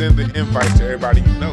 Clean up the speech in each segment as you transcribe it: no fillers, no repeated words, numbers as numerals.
send the invites to everybody you know.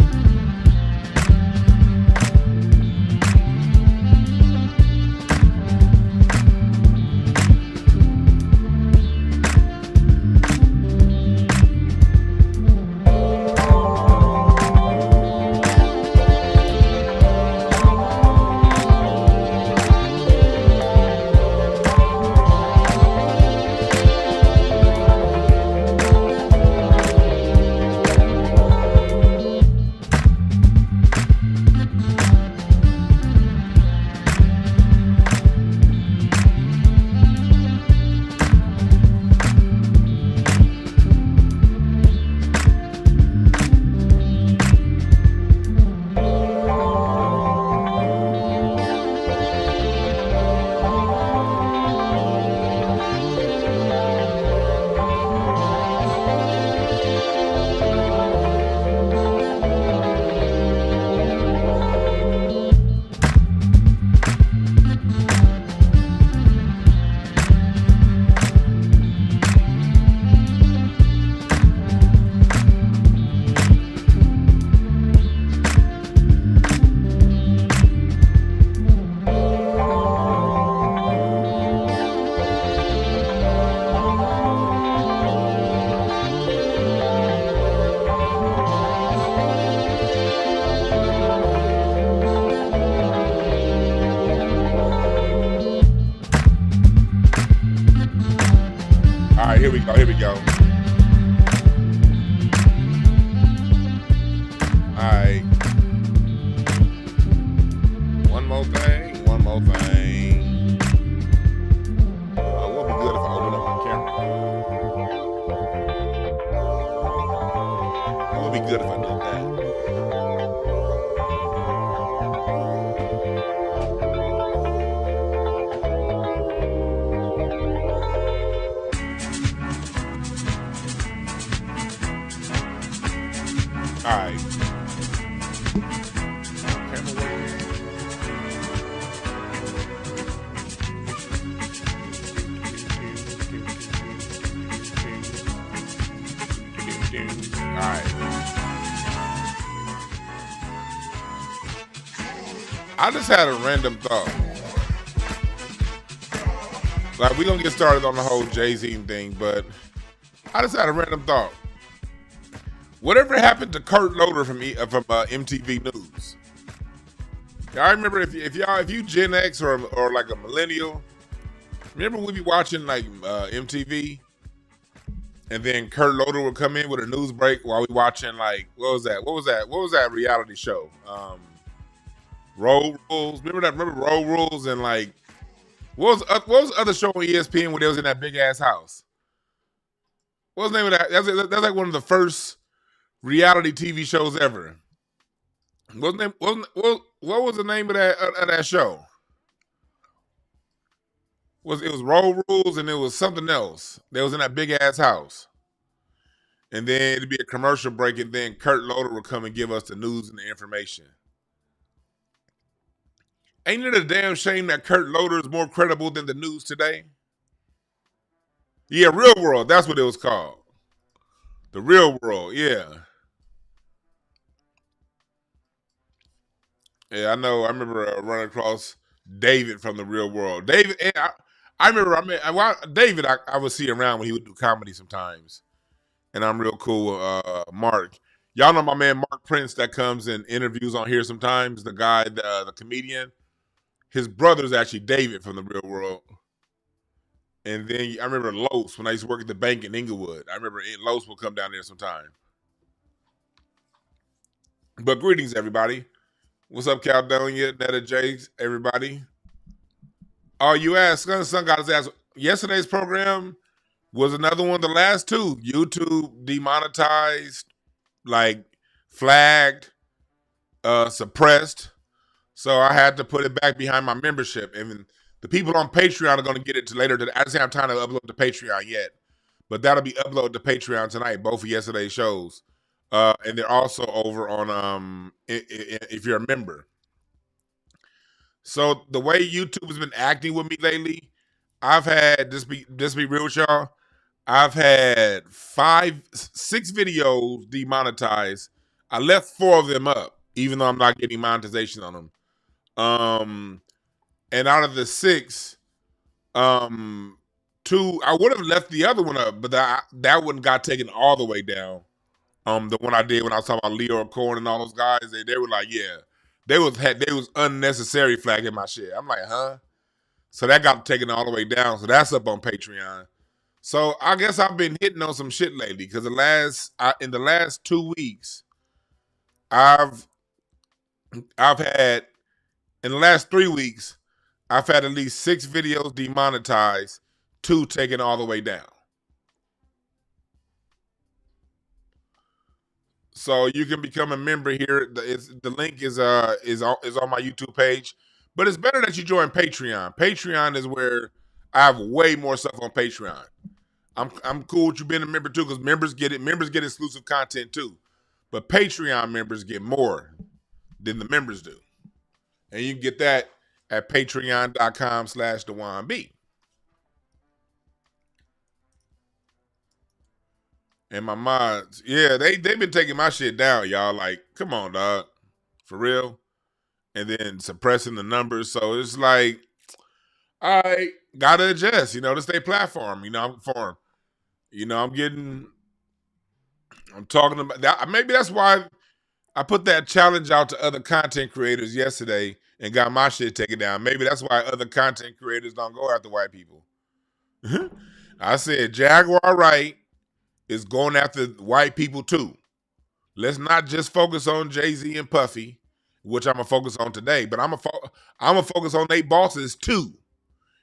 Here we go. Here we go. All right. One more thing. One more thing. What would be good if I open up my camera? What would be good if I did that? All right. Camera working. All right. I just had a random thought. Like, we're gonna get started on the whole Jay Z thing, but I just had a random thought. Whatever happened to Kurt Loder from MTV News? I remember if you Gen X or like a millennial, remember we be watching like MTV, and then Kurt Loder would come in with a news break while we watching like what was that reality show? Road Rules. Remember Road Rules and like what was the other show on ESPN where they was in that big ass house? What was the name of that? That's like one of the first reality TV shows ever. What was the name of that show? It was Road Rules and it was something else. They was in that big ass house. And then it'd be a commercial break and then Kurt Loder would come and give us the news and the information. Ain't it a damn shame that Kurt Loder is more credible than the news today? Yeah, Real World. That's what it was called. The Real World, yeah. Yeah, I know. I remember running across David from The Real World. David, I remember, David, I would see around when he would do comedy sometimes. And I'm real cool with Mark. Y'all know my man Mark Prince that comes and interviews on here sometimes, the guy, the comedian. His brother's actually David from The Real World. And then I remember Los, when I used to work at the bank in Inglewood. I remember Los will come down there sometime. But greetings, everybody. What's up, Caledonia, Netta Jakes, everybody? Oh, you asked, Son Goddess asked, yesterday's program was another one of the last two. YouTube demonetized, like flagged, suppressed. So I had to put it back behind my membership. And the people on Patreon are going to get it later. I just don't have time to upload to Patreon yet. But that'll be uploaded to Patreon tonight, both of yesterday's shows. And they're also over on if you're a member. So the way YouTube has been acting with me lately, I've had just be real with y'all. I've had 6 videos demonetized. I left 4 of them up, even though I'm not getting monetization on them. And out of the 6, 2, I would have left the other one up, but that one got taken all the way down. The one I did when I was talking about Leo Corn and all those guys, they were like, yeah, they was unnecessary flagging my shit. I'm like, huh? So that got taken all the way down. So that's up on Patreon. So I guess I've been hitting on some shit lately because in the last 2 weeks, I've had in the last 3 weeks, I've had at least 6 videos demonetized, 2 taken all the way down. So you can become a member here. The link is on my YouTube page, but it's better that you join Patreon. Patreon is where I have way more stuff on Patreon. I'm cool with you being a member too, because members get it. Members get exclusive content too, but Patreon members get more than the members do, and you can get that at patreon.com/DejuanB. And my mods, yeah, they've been taking my shit down, y'all. Like, come on, dog, for real. And then suppressing the numbers, so it's like, I gotta adjust, to stay platform. I'm talking about that. Maybe that's why I put that challenge out to other content creators yesterday and got my shit taken down. Maybe that's why other content creators don't go after white people. I said Jaguar Wright is going after white people too. Let's not just focus on Jay Z and Puffy, which I'm gonna focus on today, but I'm gonna focus on they bosses too.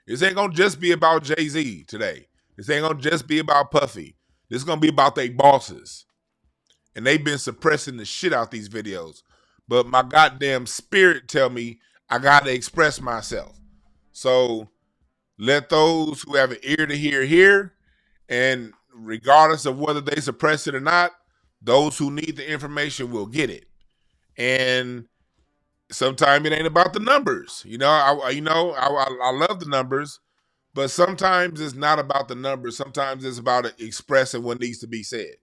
This ain't gonna just be about Jay Z today. This ain't gonna just be about Puffy. This is gonna be about they bosses. And they've been suppressing the shit out these videos. But my goddamn spirit tell me I gotta express myself. So let those who have an ear to hear, and regardless of whether they suppress it or not, those who need the information will get it. And sometimes it ain't about the numbers. I love the numbers, but sometimes it's not about the numbers. Sometimes it's about expressing what needs to be said.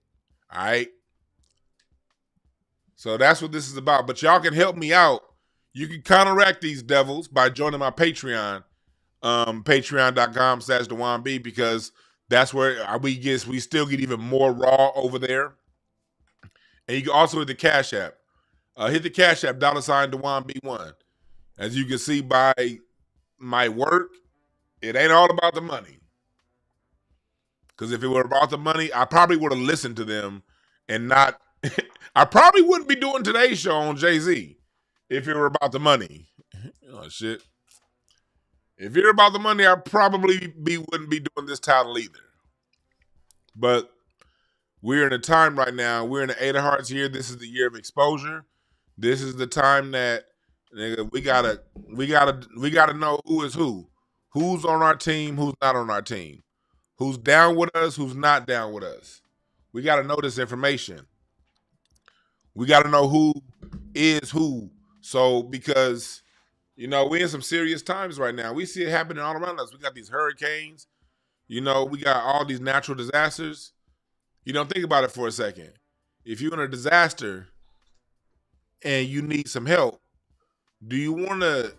All right? So that's what this is about. But y'all can help me out. You can counteract these devils by joining my Patreon, patreon.com/DejuanB, because that's where we still get even more raw over there. And you can also hit the Cash App. Hit the Cash App, $DejuanB1. As you can see by my work, it ain't all about the money. Because if it were about the money, I probably would have listened to them and not... I probably wouldn't be doing today's show on Jay Z if it were about the money. Oh, shit. If it were about the money, I probably wouldn't be doing this title either. But we're in a time right now. We're in the 8 of Hearts year. This is the year of exposure. This is the time that, nigga, we gotta know who is who. Who's on our team, who's not on our team. Who's down with us, who's not down with us. We gotta know this information. We gotta know who is who. So, because, we're in some serious times right now. We see it happening all around us. We got these hurricanes. We got all these natural disasters. Think about it for a second. If you're in a disaster and you need some help, do you want to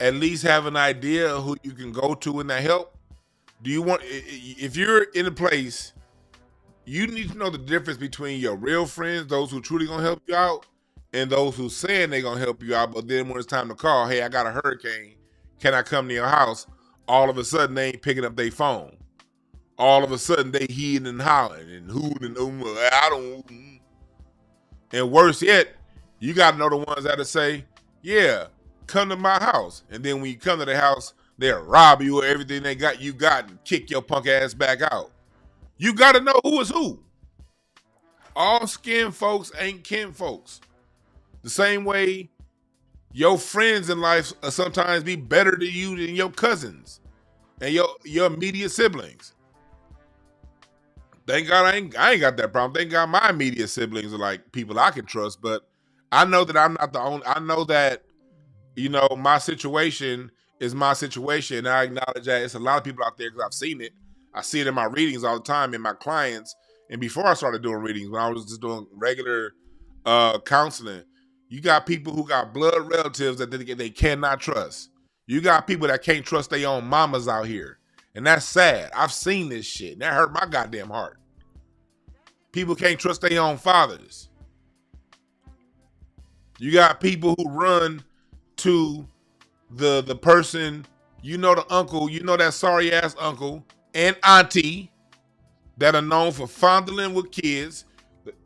at least have an idea of who you can go to in that help? If you're in a place, you need to know the difference between your real friends, those who truly gonna help you out, and those who saying they gonna help you out, but then when it's time to call, hey, I got a hurricane, can I come to your house? All of a sudden, they ain't picking up their phone. All of a sudden, they heeing and hollering and hooting and I don't. And worse yet, you got to know the ones that'll say, yeah, come to my house. And then when you come to the house, they'll rob you of everything you got and kick your punk ass back out. You got to know who is who. All skin folks ain't kin folks. The same way your friends in life sometimes be better to you than your cousins and your immediate siblings. Thank God I ain't got that problem. Thank God my immediate siblings are like people I can trust, but I know that I'm not the only. I know that, my situation is my situation, and I acknowledge that it's a lot of people out there because I've seen it. I see it in my readings all the time in my clients. And before I started doing readings, when I was just doing regular counseling, you got people who got blood relatives that they cannot trust. You got people that can't trust their own mamas out here. And that's sad. I've seen this shit. That hurt my goddamn heart. People can't trust their own fathers. You got people who run to the person, you know, the uncle, you know, that sorry ass uncle and auntie that are known for fondling with kids.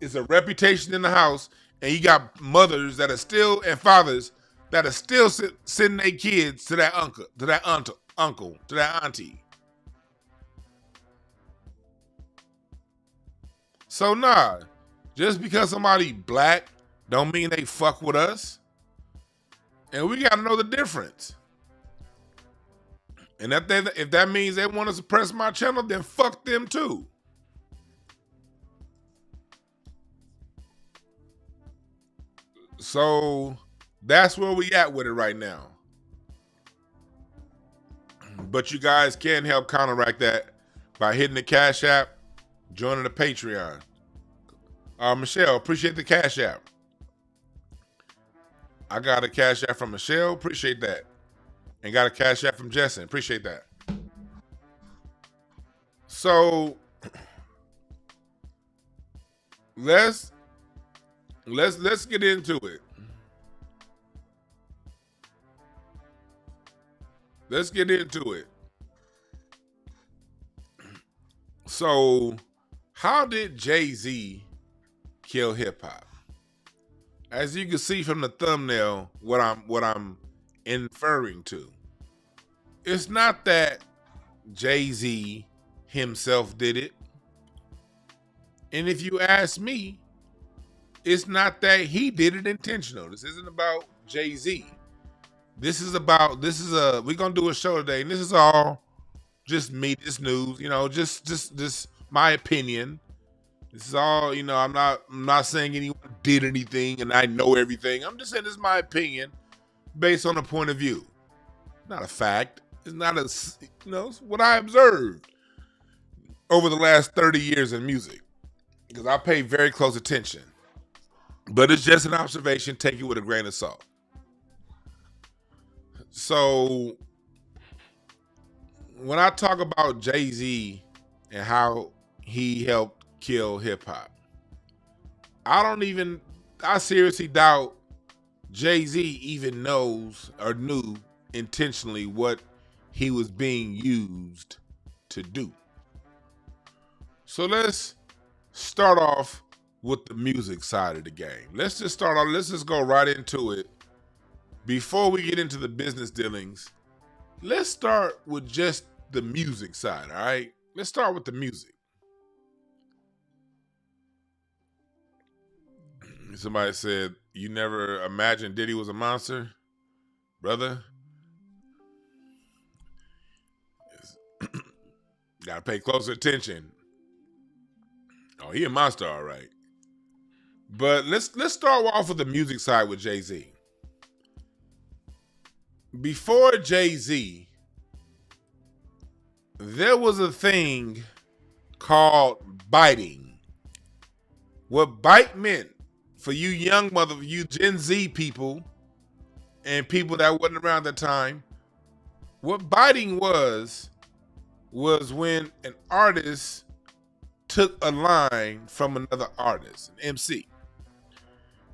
It's a reputation in the house. And you got mothers that are still, and fathers that are still sending their kids to that uncle, to that uncle, to that auntie. So nah, just because somebody black don't mean they fuck with us. And we gotta know the difference. And if that means they want to suppress my channel, then fuck them too. So that's where we at with it right now. But you guys can help counteract that by hitting the Cash App, joining the Patreon. Michelle, appreciate the Cash App. I got a Cash App from Michelle, appreciate that. And got a Cash App from Jessen, appreciate that. So let's get into it. Let's get into it. So, how did Jay-Z kill hip hop? As you can see from the thumbnail, what I'm inferring to. It's not that Jay-Z himself did it. And if you ask me, it's not that he did it intentional. This isn't about Jay-Z. We're gonna do a show today, and this is all just me, just news, you know, just my opinion. This is all, you know, I'm not saying anyone did anything and I know everything. I'm just saying this is my opinion based on a point of view. It's not a fact. It's not it's what I observed over the last 30 years in music. Because I pay very close attention. But it's just an observation, take it with a grain of salt. So when I talk about Jay-Z and how he helped kill hip hop, I seriously doubt Jay-Z even knows or knew intentionally what he was being used to do. So let's start off with the music side of the game. Let's just go right into it. Before we get into the business dealings, let's start with just the music side, all right? Let's start with the music. Somebody said, you never imagined Diddy was a monster? Brother, gotta pay closer attention. Oh, he a monster, all right. But let's start off with the music side with Jay-Z. Before Jay-Z, there was a thing called biting. What bite meant for you you Gen Z people and people that wasn't around at the time, what biting was when an artist took a line from another artist, an MC.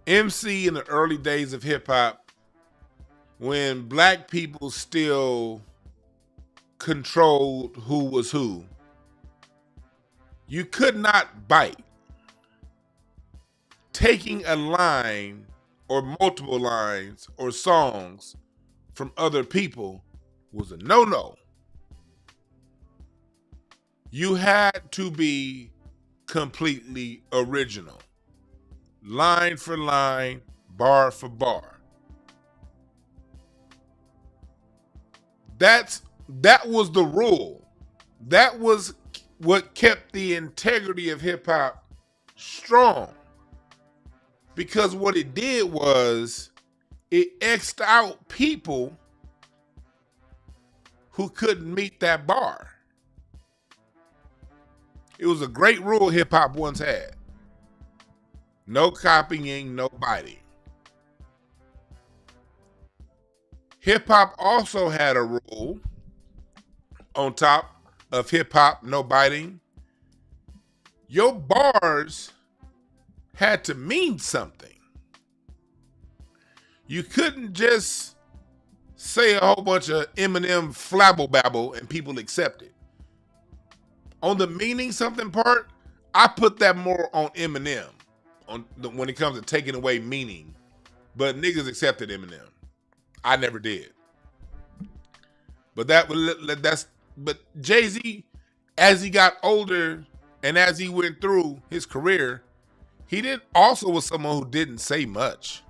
MC in the early days of hip hop, when black people still controlled who was who, you could not bite. Taking a line or multiple lines or songs from other people was a no-no. You had to be completely original. Line for line, bar for bar. That was the rule. That was what kept the integrity of hip hop strong. Because what it did was it X'd out people who couldn't meet that bar. It was a great rule hip hop once had. No copying, no biting. Hip hop also had a rule on top of hip hop, no biting. Your bars had to mean something. You couldn't just say a whole bunch of Eminem flabble babble and people accept it. On the meaning something part, I put that more on Eminem when it comes to taking away meaning. But niggas accepted Eminem. I never did. But but Jay-Z, as he got older and as he went through his career, he also was someone who didn't say much.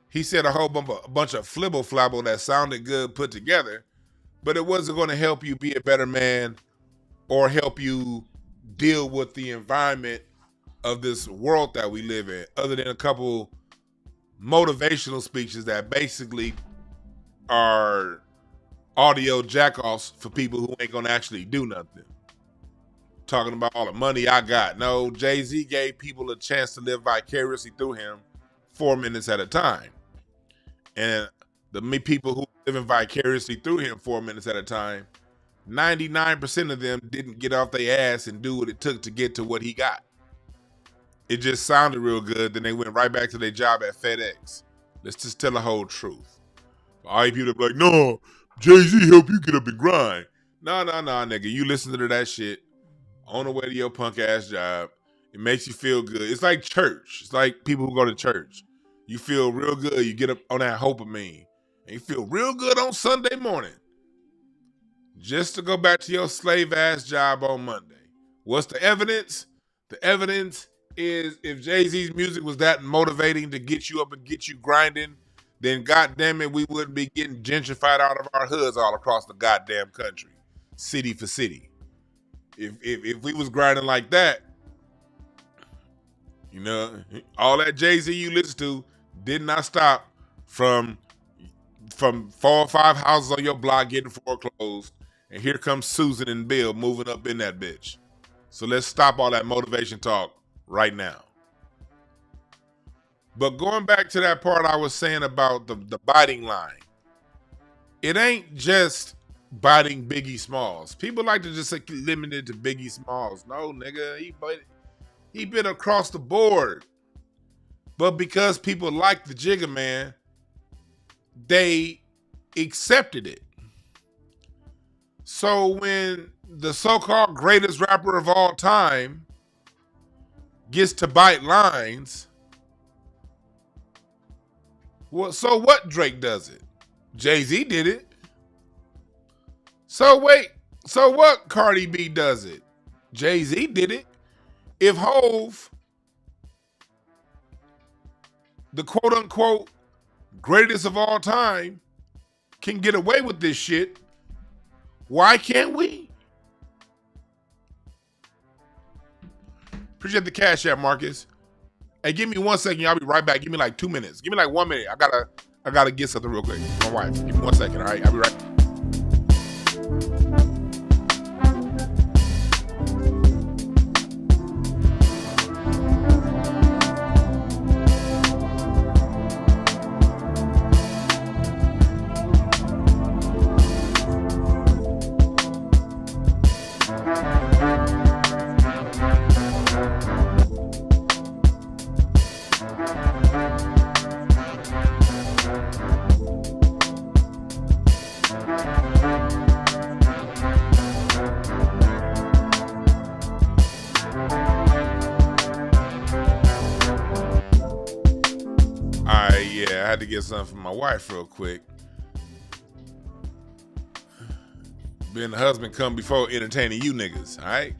He said a whole bunch of flibble flabble that sounded good put together, but it wasn't going to help you be a better man or help you deal with the environment of this world that we live in, other than a couple motivational speeches that basically are audio jack-offs for people who ain't gonna actually do nothing. Talking about all the money I got. No, Jay-Z gave people a chance to live vicariously through him 4 minutes at a time. And the people who living vicariously through him 4 minutes at a time, 99% of them didn't get off their ass and do what it took to get to what he got. It just sounded real good. Then they went right back to their job at FedEx. Let's just tell the whole truth. All you people be like, no, Jay-Z help you get up and grind. No, nigga. You listen to that shit on the way to your punk ass job. It makes you feel good. It's like church. It's like people who go to church. You feel real good. You get up on that dopamine. And you feel real good on Sunday morning. Just to go back to your slave ass job on Monday. What's the evidence? The evidence is if Jay-Z's music was that motivating to get you up and get you grinding, then goddamn it, we wouldn't be getting gentrified out of our hoods all across the goddamn country, city for city. If we was grinding like that, you know, all that Jay-Z you listen to did not stop from 4 or 5 houses on your block getting foreclosed, and here comes Susan and Bill moving up in that bitch. So let's stop all that motivation talk right now. But going back to that part I was saying about the biting line, it ain't just biting Biggie Smalls. People like to just limit it to Biggie Smalls. No, nigga, he been across the board. But because people like the Jigga Man, they accepted it. So when the so-called greatest rapper of all time gets to bite lines, well, so what? Drake does it. Jay-Z did it. So what? Cardi B does it. Jay-Z did it. If Hove, the quote-unquote greatest of all time, can get away with this shit, why can't we? Appreciate the cash app, Marcus. Hey, give me 1 second. I'll be right back. Give me like 2 minutes. Give me like 1 minute. I gotta get something real quick. My wife. Give me 1 second. All right. I'll be right back. I had to get something from my wife real quick. Being the husband come before entertaining you niggas, all right?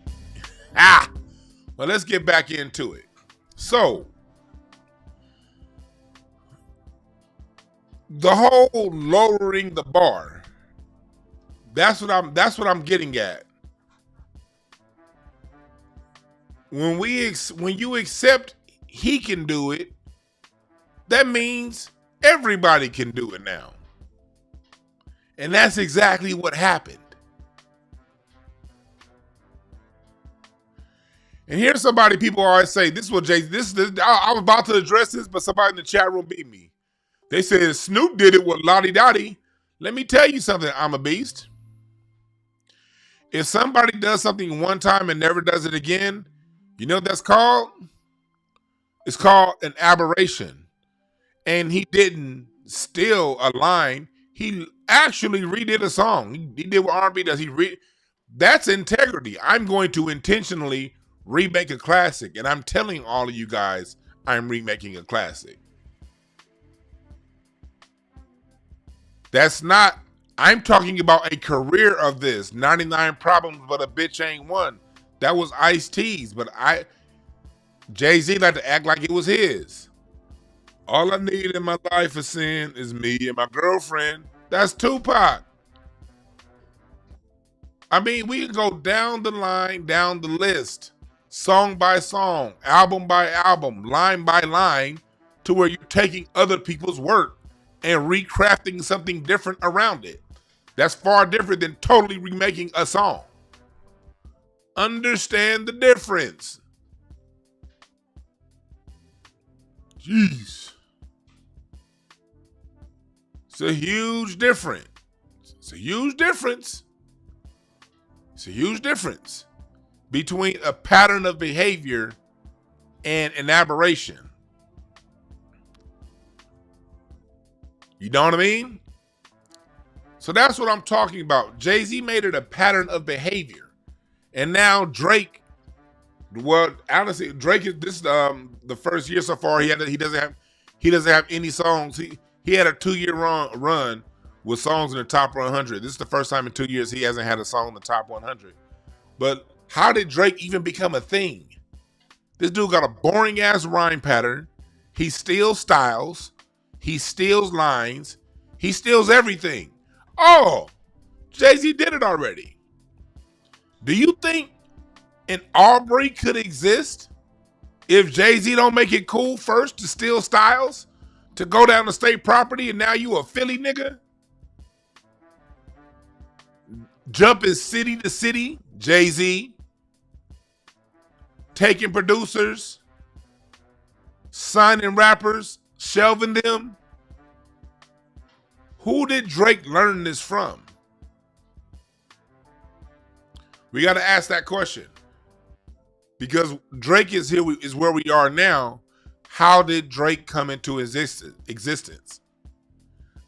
Well, let's get back into it. So, the whole lowering the bar, that's what I'm getting at. When you accept he can do it, that means everybody can do it now. And that's exactly what happened. And here's somebody people always say, this is what Jay, this I was about to address this, but somebody in the chat room beat me. They said Snoop did it with Lottie Dottie. Let me tell you something, I'm a beast. If somebody does something one time and never does it again, you know what that's called? It's called an aberration. And he didn't steal a line. He actually redid a song. He did what R&B does. That's integrity. I'm going to intentionally remake a classic. And I'm telling all of you guys, I'm remaking a classic. That's not, I'm talking about a career of this. 99 Problems, but a bitch ain't one. That was Ice-T's, but Jay-Z like to act like it was his. All I need in my life of sin is me and my girlfriend. That's Tupac. I mean, we can go down the line, down the list, song by song, album by album, line by line, to where you're taking other people's work and recrafting something different around it. That's far different than totally remaking a song. Understand the difference. Jeez. It's a huge difference. It's a huge difference. It's a huge difference between a pattern of behavior and an aberration. You know what I mean? So that's what I'm talking about. Jay-Z made it a pattern of behavior. And now Drake, well, honestly, Drake is this the first year so far. He doesn't have any songs. He had a 2-year run with songs in the top 100. This is the first time in 2 years he hasn't had a song in the top 100. But how did Drake even become a thing? This dude got a boring ass rhyme pattern. He steals styles. He steals lines. He steals everything. Oh, Jay-Z did it already. Do you think an Aubrey could exist if Jay-Z don't make it cool first to steal styles, to go down to state property, and now you a Philly nigga? Jumping city to city, Jay-Z. Taking producers, signing rappers, shelving them. Who did Drake learn this from? We got to ask that question. Because Drake is here, is where we are now. How did Drake come into existence?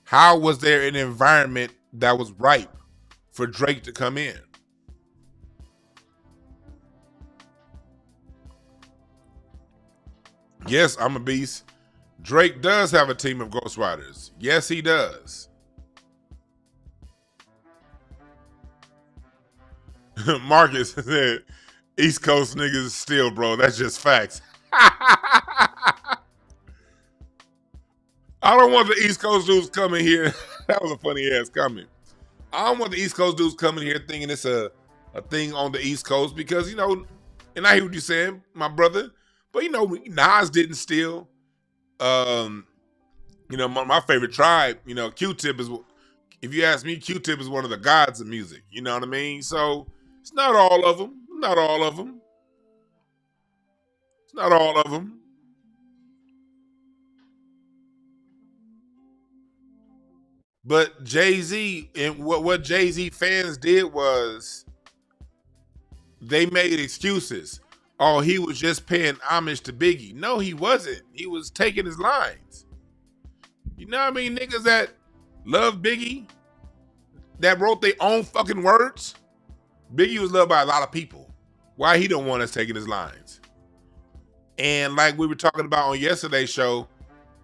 How was there an environment that was ripe for Drake to come in? Yes, I'm a beast. Drake does have a team of ghostwriters. Yes, he does. Marcus said, East Coast niggas still, bro. That's just facts. I don't want the East Coast dudes coming here. That was a funny ass comment. I don't want the East Coast dudes coming here thinking it's a thing on the East Coast because, you know, and I hear what you're saying, my brother, but, you know, Nas didn't steal. You know, my favorite tribe, you know, Q-Tip is, if you ask me, Q-Tip is one of the gods of music. You know what I mean? So it's not all of them. Not all of them. It's not all of them. But Jay-Z, and what Jay-Z fans did was they made excuses. Oh, he was just paying homage to Biggie. No, he wasn't. He was taking his lines. You know what I mean? Niggas that love Biggie, that wrote their own fucking words. Biggie was loved by a lot of people. Why he don't want us taking his lines? And like we were talking about on yesterday's show,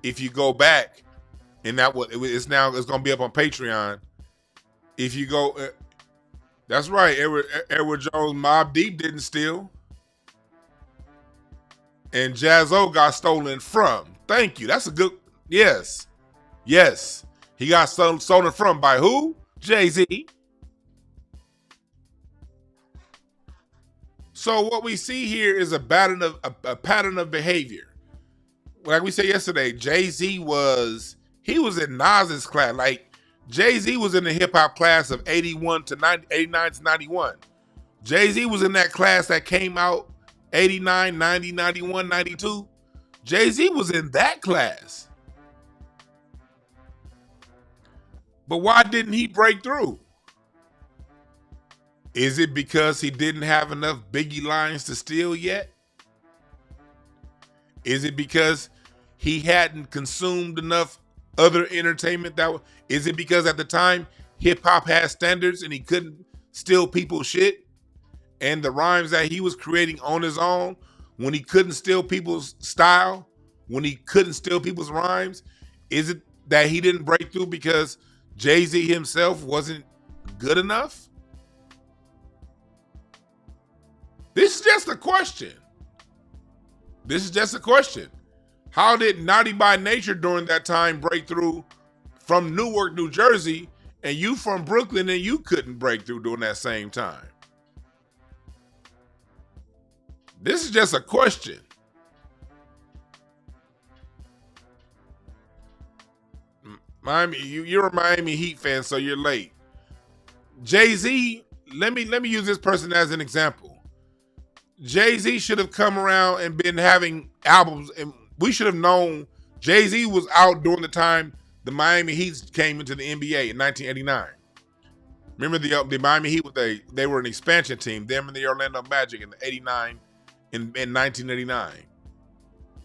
if you go back, and it's gonna be up on Patreon. If you go, that's right, Edward Jones, Mobb Deep didn't steal. And Jaz-O got stolen from. Thank you. That's a good, yes. Yes. He got stolen from by who? Jay-Z. So what we see here is a pattern of behavior. Like we said yesterday, Jay-Z was in Nas's class. Like Jay-Z was in the hip hop class of 89 to 91. Jay-Z was in that class that came out 89, 90, 91, 92. Jay-Z was in that class. But why didn't he break through? Is it because he didn't have enough Biggie lines to steal yet? Is it because he hadn't consumed enough other entertainment? Is it because at the time hip hop had standards and he couldn't steal people's shit? And the rhymes that he was creating on his own, when he couldn't steal people's style, when he couldn't steal people's rhymes, is it that he didn't break through because Jay-Z himself wasn't good enough? This is just a question. This is just a question. How did Naughty by Nature during that time break through from Newark, New Jersey, and you from Brooklyn and you couldn't break through during that same time? This is just a question. Miami, you're a Miami Heat fan, so you're late. Jay-Z, let me use this person as an example. Jay-Z should have come around and been having albums, and we should have known Jay-Z was out during the time the Miami Heat came into the NBA in 1989. Remember the Miami Heat, they were an expansion team, them and the Orlando Magic in the 89 in 1989.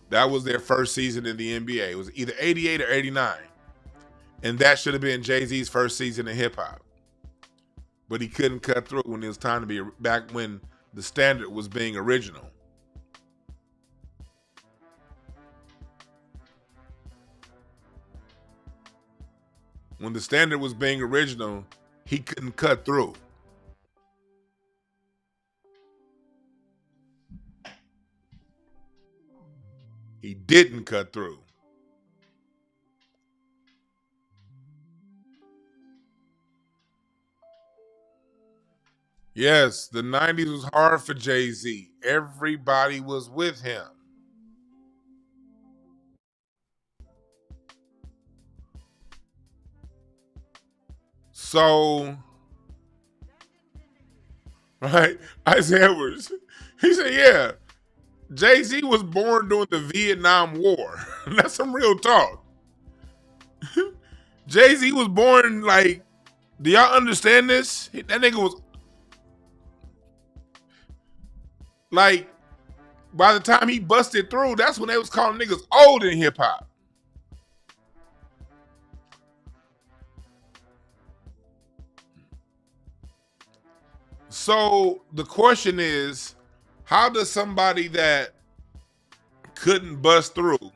That was their first season in the NBA. It was either 88 or 89. And that should have been Jay-Z's first season in hip hop. But he couldn't cut through when it was time to be back when the standard was being original. When the standard was being original, he couldn't cut through. He didn't cut through. Yes, the 90s was hard for Jay-Z. Everybody was with him. So, right, Isaiah Edwards, he said, yeah, Jay-Z was born during the Vietnam War. That's some real talk. Jay-Z was born like, do y'all understand this? That nigga was, like, by the time he busted through, that's when they was calling niggas old in hip hop. So the question is, how does somebody that couldn't bust through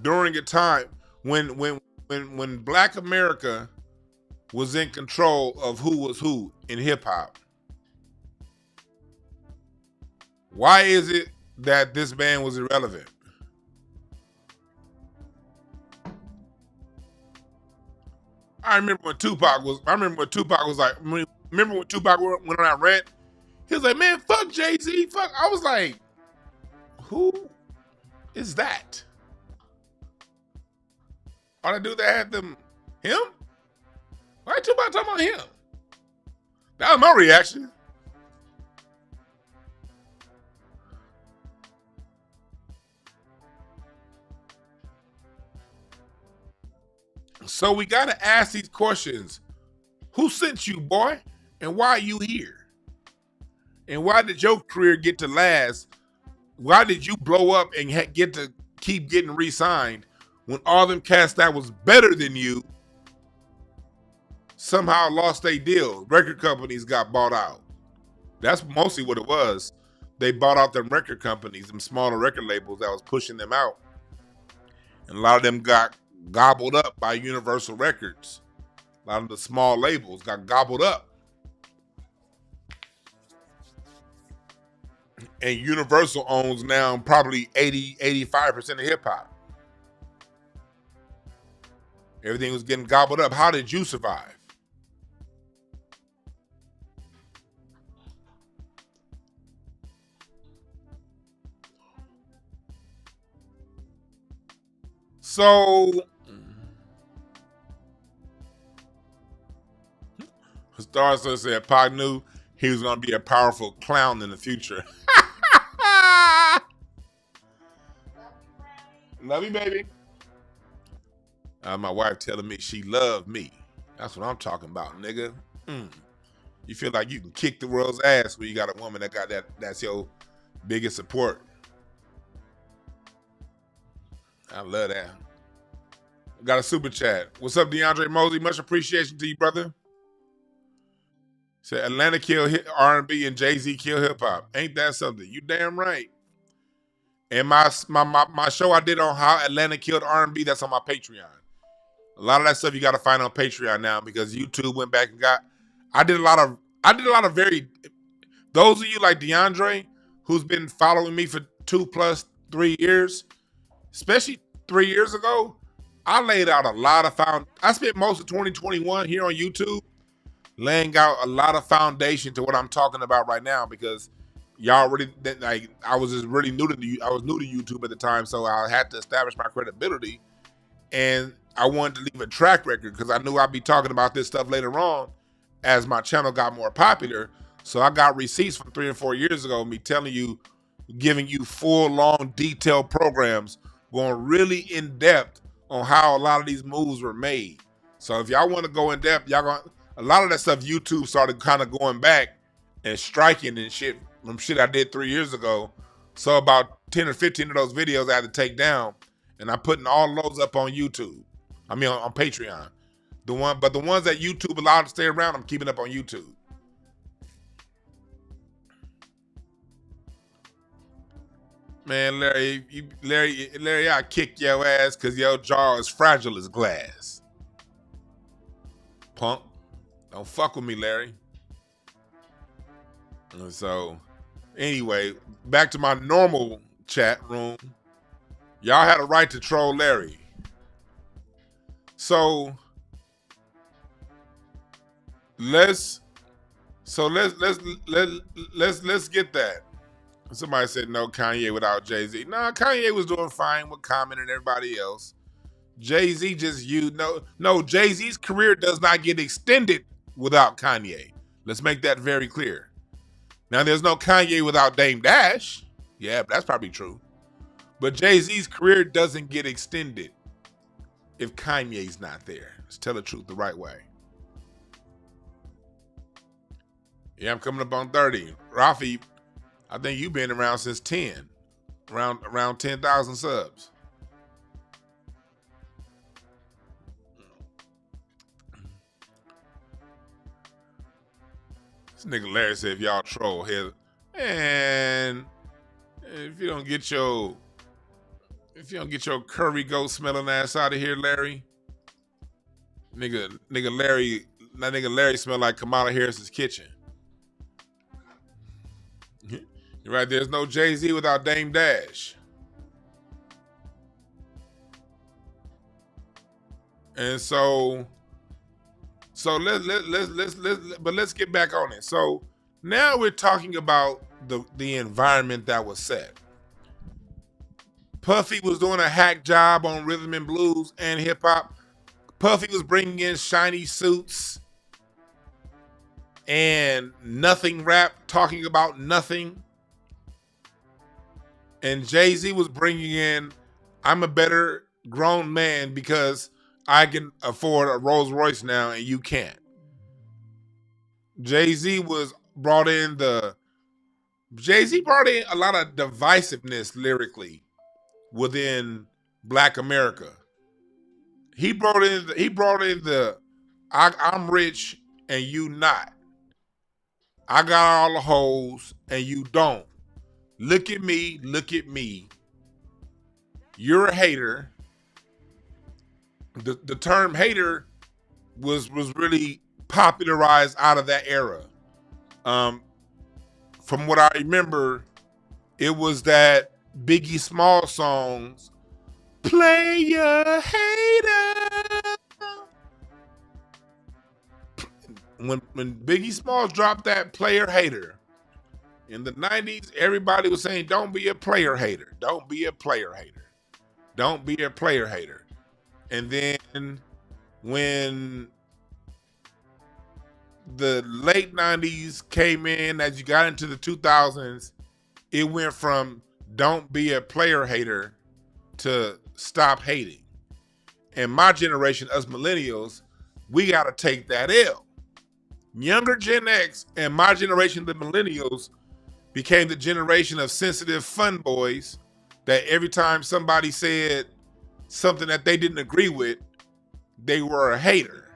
during a time when Black America was in control of who was who in hip hop, why is it that this man was irrelevant? I remember when Tupac was like, remember when Tupac went on that rant? He was like, man, fuck Jay-Z, fuck. I was like, who is that? All the dude that had them, him? Why Tupac talking about him? That was my reaction. So we got to ask these questions. Who sent you, boy? And why are you here? And why did your career get to last? Why did you blow up and get to keep getting re-signed when all them cats that was better than you somehow lost their deal? Record companies got bought out. That's mostly what it was. They bought out them record companies, them smaller record labels that was pushing them out. And a lot of them got gobbled up by Universal Records. A lot of the small labels got gobbled up. And Universal owns now probably 85% of hip hop. Everything was getting gobbled up. How did you survive? So, Star said Pac knew he was going to be a powerful clown in the future. Love you, baby. My wife telling me she loved me. That's what I'm talking about, nigga. You feel like you can kick the world's ass when you got a woman that got that's your biggest support. I love that. Got a super chat. What's up, DeAndre Mosley? Much appreciation to you, brother. Said Atlanta kill R&B and Jay-Z kill hip hop. Ain't that something? You damn right. And my show I did on how Atlanta killed R&B, that's on my Patreon. A lot of that stuff you got to find on Patreon now because YouTube went back and I did a lot of very, those of you like DeAndre who's been following me for 2+3 years, especially 3 years ago, I laid out a lot of I spent most of 2021 here on YouTube laying out a lot of foundation to what I'm talking about right now because y'all really, like, I was just really new to I was new to YouTube at the time, so I had to establish my credibility, and I wanted to leave a track record because I knew I'd be talking about this stuff later on as my channel got more popular. So I got receipts from 3 and 4 years ago, me telling you, giving you full, long, detailed programs going really in depth on how a lot of these moves were made. So if y'all want to go in depth, a lot of that stuff YouTube started kind of going back and striking and shit from shit I did 3 years ago. So about 10 or 15 of those videos I had to take down, and I'm putting all those up on YouTube. I mean on Patreon. But the ones that YouTube allowed to stay around, I'm keeping up on YouTube. Man, Larry, I kick your ass because your jaw is fragile as glass. Punk. Don't fuck with me, Larry. And so, anyway, back to my normal chat room. Y'all had a right to troll Larry. So let's get that. Somebody said no Kanye without Jay-Z. No, Kanye was doing fine with Common and everybody else. Jay-Z just no, Jay-Z's career does not get extended without Kanye. Let's make that very clear. Now, there's no Kanye without Dame Dash. Yeah, that's probably true. But Jay-Z's career doesn't get extended if Kanye's not there. Let's tell the truth the right way. Yeah, I'm coming up on 30. Rafi, I think you've been around since 10. Around 10,000 subs. This nigga Larry said if y'all troll here, and if you don't get your curry goat smelling ass out of here, Larry, nigga Larry smell like Kamala Harris's kitchen. You're right, there's no Jay-Z without Dame Dash. And so let's get back on it. So now we're talking about the environment that was set. Puffy was doing a hack job on rhythm and blues and hip hop. Puffy was bringing in shiny suits and nothing rap, talking about nothing. And Jay-Z was bringing in, I'm a better grown man because I can afford a Rolls Royce now and you can't. Jay-Z brought in a lot of divisiveness lyrically within Black America. He brought in the I'm rich and you not. I got all the hoes and you don't. Look at me, look at me. You're a hater. The term hater was really popularized out of that era. From what I remember, it was that Biggie Small songs, Player Hater. When Biggie Smalls dropped that Player Hater, in the 90s, everybody was saying, don't be a player hater. Don't be a player hater. Don't be a player hater. And then when the late 90s came in, as you got into the 2000s, it went from don't be a player hater to stop hating. And my generation, us millennials, we got to take that L. Younger Gen X and my generation, the millennials, became the generation of sensitive fun boys that every time somebody said something that they didn't agree with, they were a hater.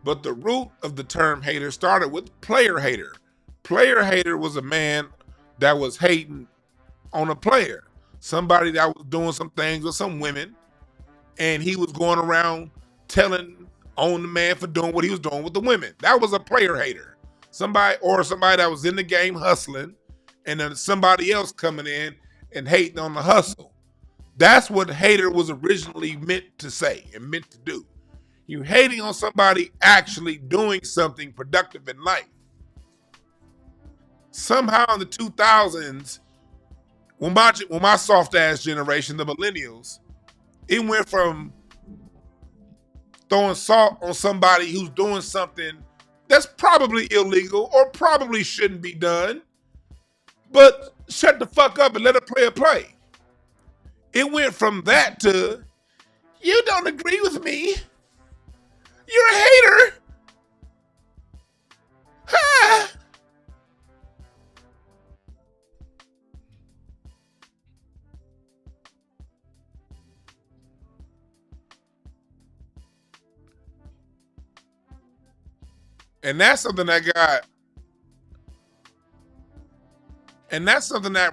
But the root of the term hater started with player hater. Player hater was a man that was hating on a player, somebody that was doing some things with some women, and he was going around telling on the man for doing what he was doing with the women. That was a player hater. Somebody that was in the game hustling, and then somebody else coming in and hating on the hustle. That's what hater was originally meant to say and meant to do. You hating on somebody actually doing something productive in life. Somehow in the 2000s, when my soft ass generation, the millennials, it went from throwing salt on somebody who's doing something that's probably illegal or probably shouldn't be done, but shut the fuck up and let a player play. It went from that to, you don't agree with me, you're a hater. Ha! And that's something that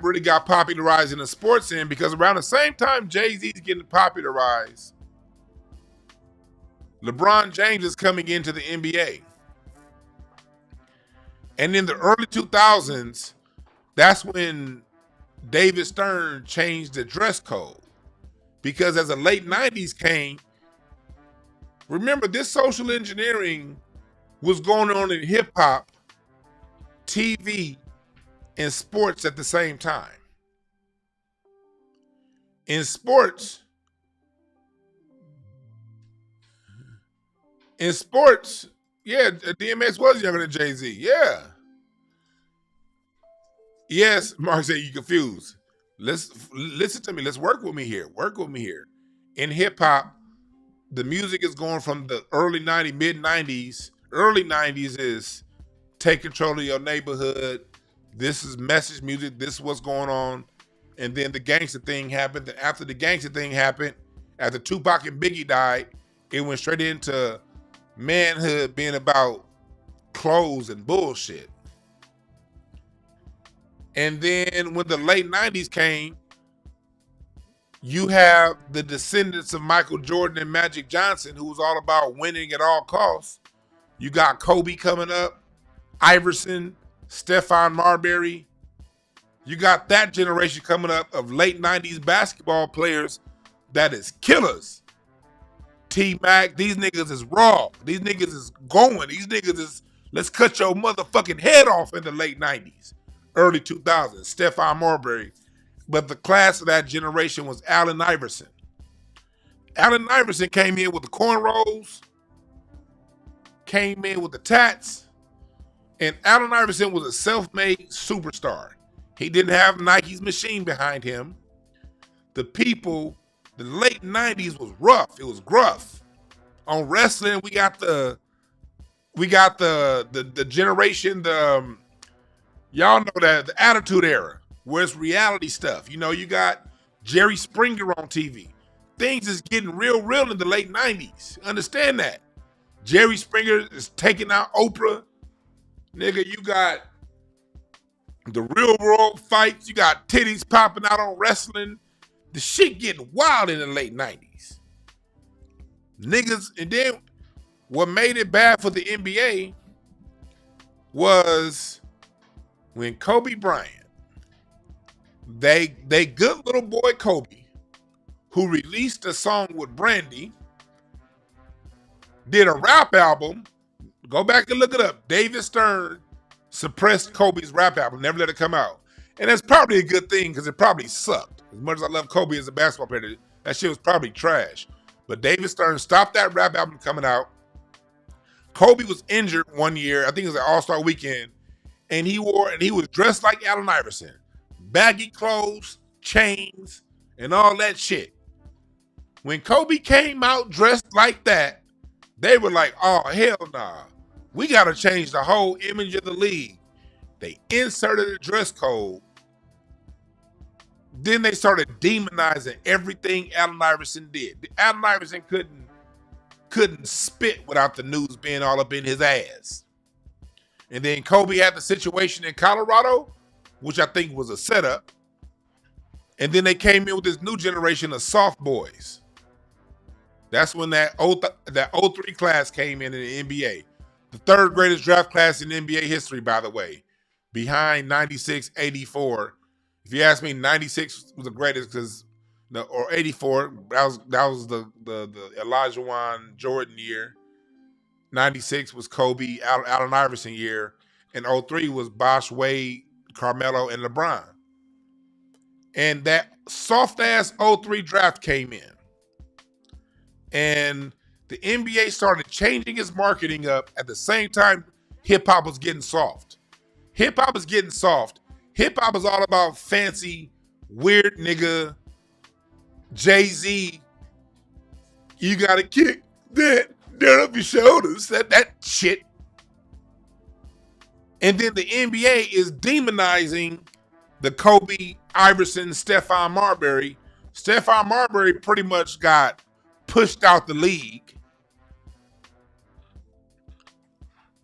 really got popularized in the sports end, because around the same time Jay-Z's getting popularized, LeBron James is coming into the NBA. And in the early 2000s, that's when David Stern changed the dress code. Because as the late 90s came, remember, this social engineering was going on in hip hop, TV, and sports at the same time. In sports, yeah, DMX was younger than Jay-Z, yeah. Yes, Mark said you confused. Listen to me, let's work with me here. In hip hop, the music is going from the early 90s, mid 90s. Early 90s is take control of your neighborhood. This is message music. This is what's going on. And then the gangster thing happened. And after the gangster thing happened, after Tupac and Biggie died, it went straight into manhood being about clothes and bullshit. And then when the late 90s came, you have the descendants of Michael Jordan and Magic Johnson, who was all about winning at all costs. You got Kobe coming up, Iverson, Stephon Marbury. You got that generation coming up of late 90s basketball players that is killers. T-Mac, these niggas is raw. These niggas is going. These niggas is, let's cut your motherfucking head off in the late 90s, early 2000s. Stephon Marbury. But the class of that generation was Allen Iverson. Allen Iverson came in with the cornrows, came in with the tats, and Allen Iverson was a self-made superstar. He didn't have Nike's machine behind him. The people, the late 90s was rough. It was gruff. On wrestling, we got the generation, y'all know that the Attitude Era, where it's reality stuff. You know, you got Jerry Springer on TV. Things is getting real in the late 90s. Understand that. Jerry Springer is taking out Oprah. Nigga, you got the real world fights. You got titties popping out on wrestling. The shit getting wild in the late 90s. Niggas, and then what made it bad for the NBA was when Kobe Bryant, they good little boy Kobe, who released a song with Brandy, did a rap album. Go back and look it up. David Stern suppressed Kobe's rap album, never let it come out. And that's probably a good thing, because it probably sucked. As much as I love Kobe as a basketball player, that shit was probably trash. But David Stern stopped that rap album coming out. Kobe was injured one year, I think it was an All-Star weekend, and he was dressed like Allen Iverson. baggy clothes, chains, and all that shit. When Kobe came out dressed like that, they were like, oh, hell nah. We got to change the whole image of the league. They inserted a dress code. Then they started demonizing everything Allen Iverson did. Allen Iverson couldn't spit without the news being all up in his ass. And then Kobe had the situation in Colorado, which I think was a setup. And then they came in with this new generation of soft boys. That's when that 03 class came in the NBA. The third greatest draft class in NBA history, by the way, behind 96, 84. If you ask me, 96 was the greatest or 84, that was the Olajuwon Jordan year. 96 was Kobe, Allen Iverson year. And 03 was Bosh, Wade, Carmelo, and LeBron. And that soft-ass 03 draft came in. And the NBA started changing its marketing up at the same time hip-hop was getting soft. Hip-hop is getting soft. Hip-hop is all about fancy, weird nigga, Jay-Z. You gotta kick that down up your shoulders, that shit. And then the NBA is demonizing the Kobe, Iverson, Stephon Marbury. Stephon Marbury pretty much got pushed out the league.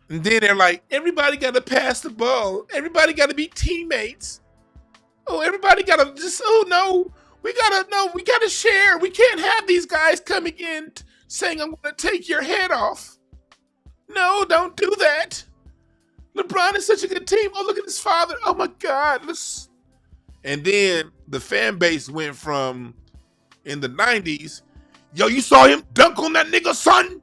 And then they're like, everybody got to pass the ball. Everybody got to be teammates. Oh, everybody got to just, oh no, we got to share. We can't have these guys coming in saying, I'm going to take your head off. No, don't do that. LeBron is such a good team. Oh, look at his father. Oh my God. And then the fan base went from, in the 90s, yo, you saw him dunk on that nigga, son?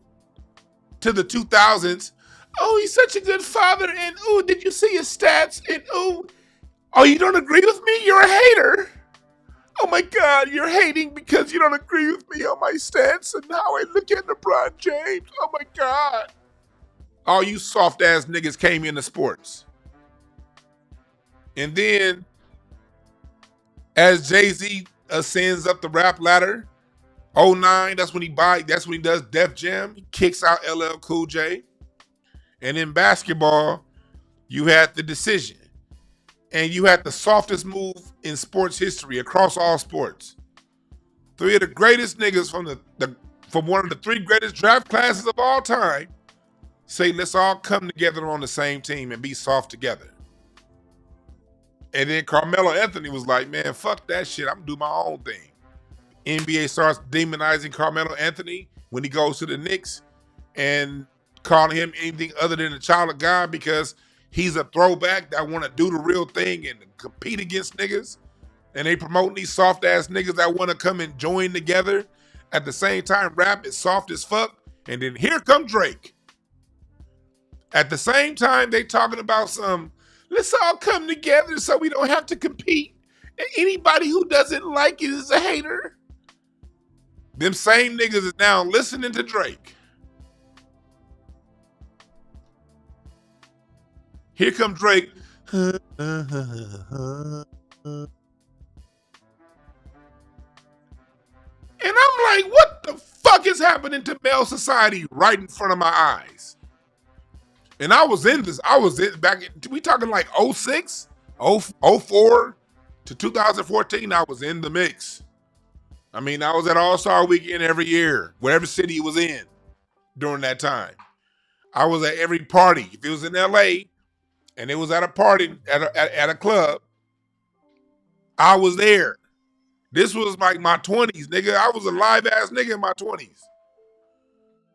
To the 2000s. Oh, he's such a good father. And oh, did you see his stats? And oh, you don't agree with me? You're a hater. Oh my God, you're hating because you don't agree with me on my stats and how I look at LeBron James. Oh my God. All you soft ass niggas came into sports. And then as Jay-Z ascends up the rap ladder, 09, that's when he does Def Jam. He kicks out LL Cool J. And in basketball, you had The Decision. And you had the softest move in sports history across all sports. Three of the greatest niggas from one of the three greatest draft classes of all time say, let's all come together on the same team and be soft together. And then Carmelo Anthony was like, man, fuck that shit. I'm gonna do my own thing. NBA starts demonizing Carmelo Anthony when he goes to the Knicks and calling him anything other than a child of God because he's a throwback that want to do the real thing and compete against niggas. And they promoting these soft ass niggas that want to come and join together. At the same time, rap is soft as fuck. And then here come Drake. At the same time, they talking about let's all come together so we don't have to compete. And anybody who doesn't like it is a hater. Them same niggas is now listening to Drake. Here come Drake. And I'm like, what the fuck is happening to male society right in front of my eyes? And I was in we talking like 06, 04 to 2014, I was in the mix. I mean, I was at All-Star Weekend every year, whatever city it was in during that time. I was at every party. If it was in LA and it was at a party, at a club, I was there. This was like my 20s, nigga. I was a live-ass nigga in my 20s.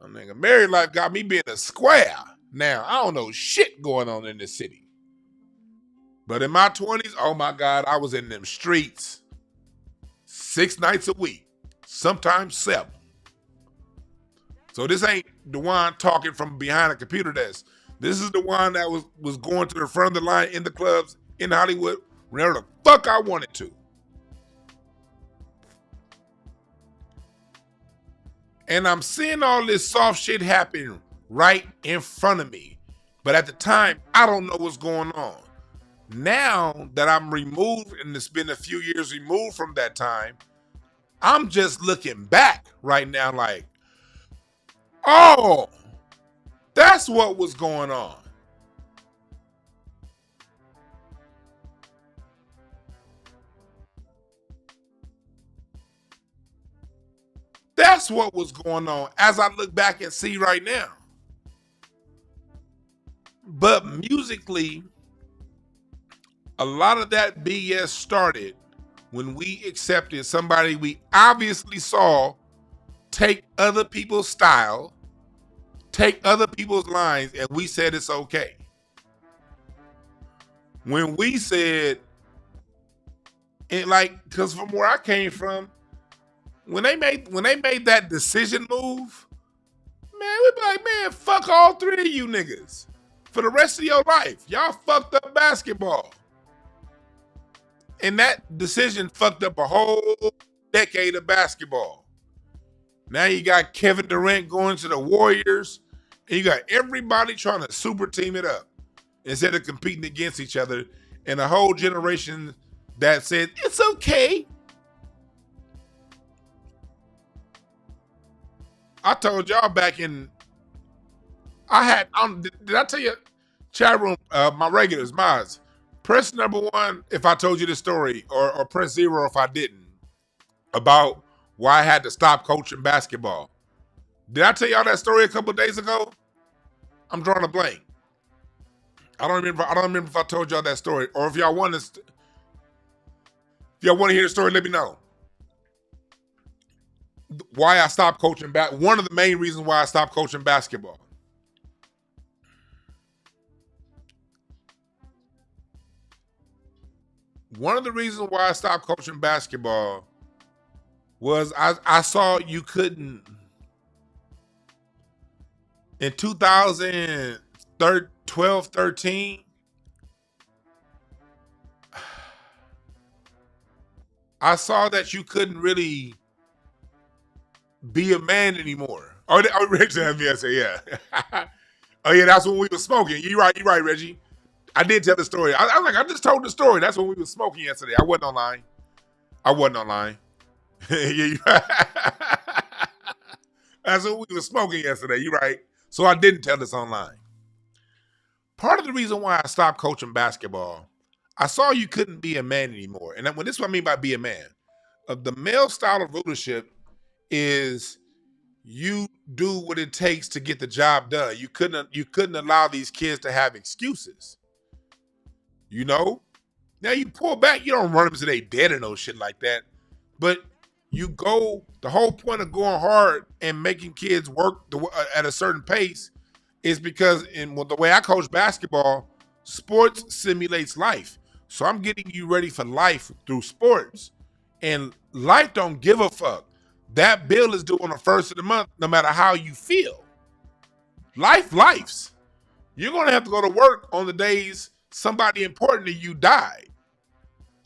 I nigga, married life got me being a square. Now, I don't know shit going on in this city. But in my 20s, oh my God, I was in them streets 6 nights a week, sometimes 7. So this ain't the one talking from behind a computer desk. This is the one that was going to the front of the line in the clubs in Hollywood whenever the fuck I wanted to. And I'm seeing all this soft shit happen right in front of me. But at the time, I don't know what's going on. Now that I'm removed, and it's been a few years removed from that time, I'm just looking back right now like, oh, that's what was going on. That's what was going on as I look back and see right now. But musically, a lot of that BS started when we accepted somebody we obviously saw take other people's style, take other people's lines, and we said it's okay. When we said, it like, because from where I came from, when they made that decision move, man, we'd be like, man, fuck all three of you niggas for the rest of your life. Y'all fucked up basketball. And that decision fucked up a whole decade of basketball. Now you got Kevin Durant going to the Warriors, and you got everybody trying to super team it up instead of competing against each other, and a whole generation that said, it's okay. I told y'all back in, did I tell you, chat room, my regulars, mods, press #1 if I told you the story, or press 0 if I didn't, about why I had to stop coaching basketball. Did I tell y'all that story a couple of days ago? I'm drawing a blank. I don't remember if I told y'all that story, or if y'all want to hear the story, let me know. Why I stopped coaching one of the main reasons why I stopped coaching basketball. One of the reasons why I stopped coaching basketball was I saw you couldn't, in 2012, 13, I saw that you couldn't really be a man anymore. Oh, Reggie had me say, yeah. Oh yeah, that's when we were smoking. You're right, Reggie. I did tell the story. I was like, I just told the story. That's when we were smoking yesterday. I wasn't online. Yeah, that's when we were smoking yesterday. You're right. So I didn't tell this online. Part of the reason why I stopped coaching basketball, I saw you couldn't be a man anymore. And this is what I mean by be a man. The male style of leadership is you do what it takes to get the job done. You couldn't allow these kids to have excuses. You know? Now you pull back, you don't run them to they dead or no shit like that. But you go, the whole point of going hard and making kids work at a certain pace is because the way I coach basketball, sports simulates life. So I'm getting you ready for life through sports. And life don't give a fuck. That bill is due on the first of the month, no matter how you feel. Life's. You're going to have to go to work on the days somebody important to you died.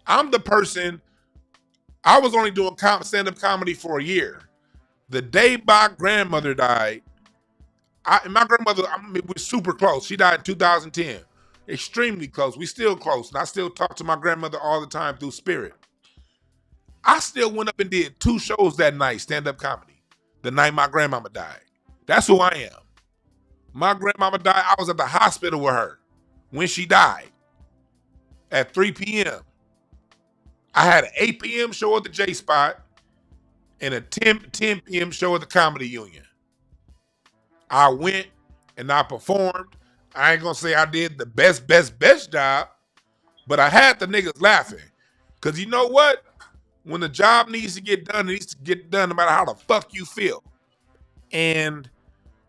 I'm the person, I was only doing stand-up comedy for a year. The day my grandmother died, my grandmother, we're super close. She died in 2010. Extremely close. We still close. And I still talk to my grandmother all the time through spirit. I still went up and did 2 shows that night, stand-up comedy, the night my grandmama died. That's who I am. My grandmama died, I was at the hospital with her when she died at 3 p.m. I had an 8 p.m. show at the J Spot and a 10 p.m. show at the Comedy Union. I went and I performed. I ain't gonna say I did the best job, but I had the niggas laughing. Cause you know what? When the job needs to get done, it needs to get done no matter how the fuck you feel. And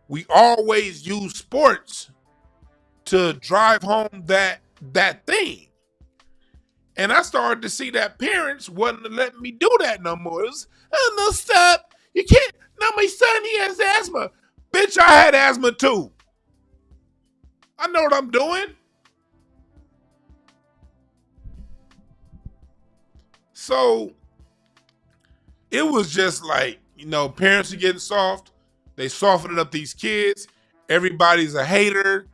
we always use sports to drive home that thing. And I started to see that parents wasn't letting me do that no more. It was, oh, no, stop. You can't. Now my son, he has asthma. Bitch, I had asthma too. I know what I'm doing. So it was just like, parents are getting soft. They softening up these kids. Everybody's a hater.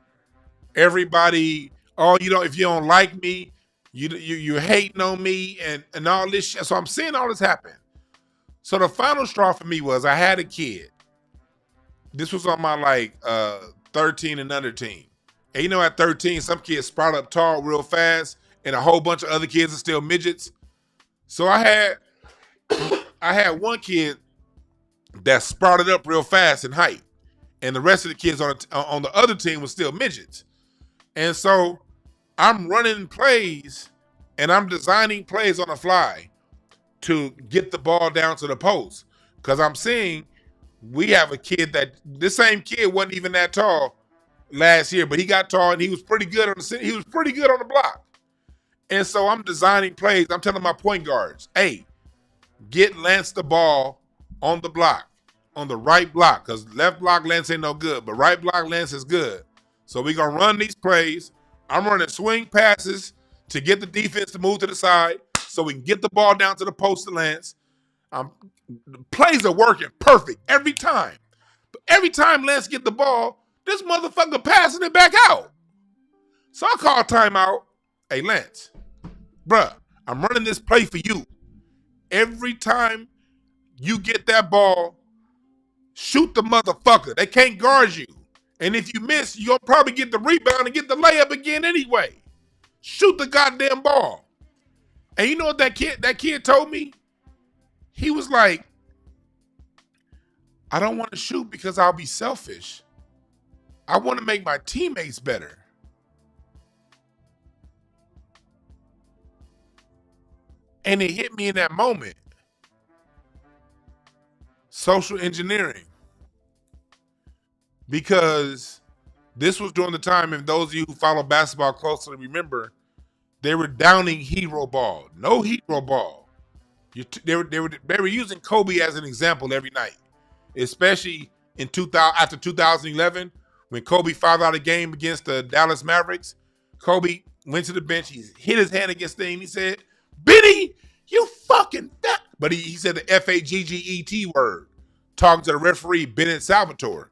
Everybody Oh, if you don't like me, you're hating on me and all this shit. So I'm seeing all this happen. So the final straw for me was I had a kid. This was on my 13 and under team. And at 13, some kids sprout up tall real fast, and a whole bunch of other kids are still midgets. So I had one kid that sprouted up real fast in height, and the rest of the kids on the other team was still midgets. And so I'm running plays, and I'm designing plays on the fly to get the ball down to the post, because I'm seeing we have a kid that this same kid wasn't even that tall last year, but he got tall and he was pretty good on the block. And so I'm designing plays. I'm telling my point guards, hey, get Lance the ball on the block, on the right block, because left block Lance ain't no good, but right block Lance is good. So we're going to run these plays. I'm running swing passes to get the defense to move to the side so we can get the ball down to the post to Lance. The plays are working perfect every time. But every time Lance get the ball, this motherfucker passing it back out. So I call timeout. Hey, Lance, bruh, I'm running this play for you. Every time you get that ball, shoot the motherfucker. They can't guard you. And if you miss, you'll probably get the rebound and get the layup again anyway. Shoot the goddamn ball. And you know what that kid told me? He was like, I don't want to shoot because I'll be selfish. I want to make my teammates better. And it hit me in that moment. Social engineering. Because this was during the time, and those of you who follow basketball closely remember, they were downing hero ball. No hero ball. They were using Kobe as an example every night, especially after 2011 when Kobe fouled out a game against the Dallas Mavericks. Kobe went to the bench. He hit his hand against the thing. He said, "Benny, you fucking fat." But he said the FAGGET word, talking to the referee Bennett Salvatore,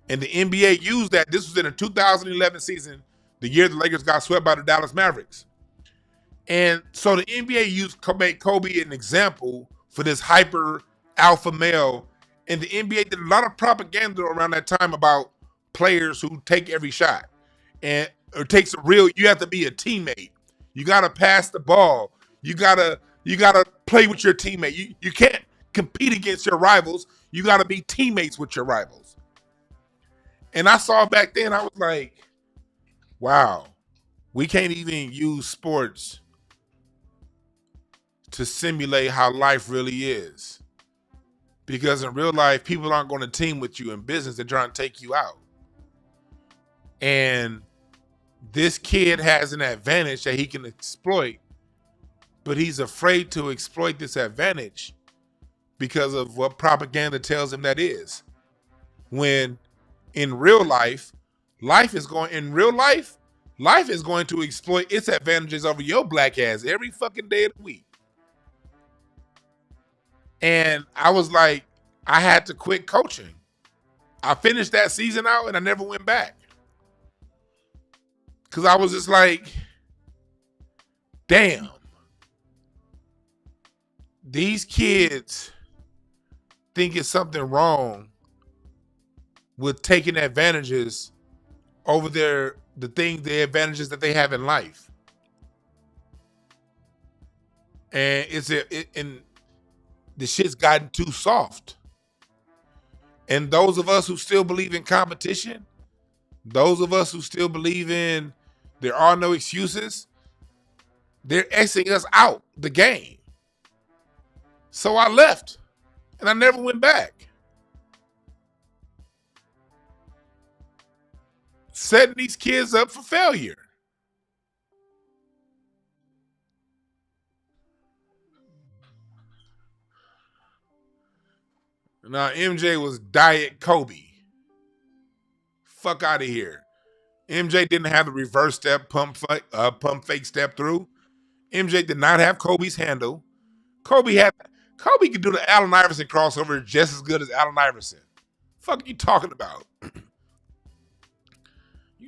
and the NBA used that. This was in the 2011 season, the year the Lakers got swept by the Dallas Mavericks. And so the NBA made Kobe an example for this hyper alpha male. And the NBA did a lot of propaganda around that time about players who take every shot. You have to be a teammate. You gotta pass the ball. You gotta play with your teammate. You can't compete against your rivals. You gotta be teammates with your rivals. And I saw back then, I was like, wow, we can't even use sports to simulate how life really is. Because in real life, people aren't going to team with you. In business, they're trying to take you out. And this kid has an advantage that he can exploit, but he's afraid to exploit this advantage because of what propaganda tells him that is. When in real life, life is going to exploit its advantages over your black ass every fucking day of the week. And I was like, I had to quit coaching. I finished that season out and I never went back. Because I was just like, damn. These kids think it's something wrong with taking advantages over the advantages that they have in life. And the shit's gotten too soft. And those of us who still believe in competition, those of us who still believe in there are no excuses, they're Xing us out the game. So I left and I never went back. Setting these kids up for failure. Now, MJ was Diet Kobe. Fuck out of here. MJ didn't have the reverse step, pump fake step through. MJ did not have Kobe's handle. Kobe could do the Allen Iverson crossover just as good as Allen Iverson. Fuck you talking about?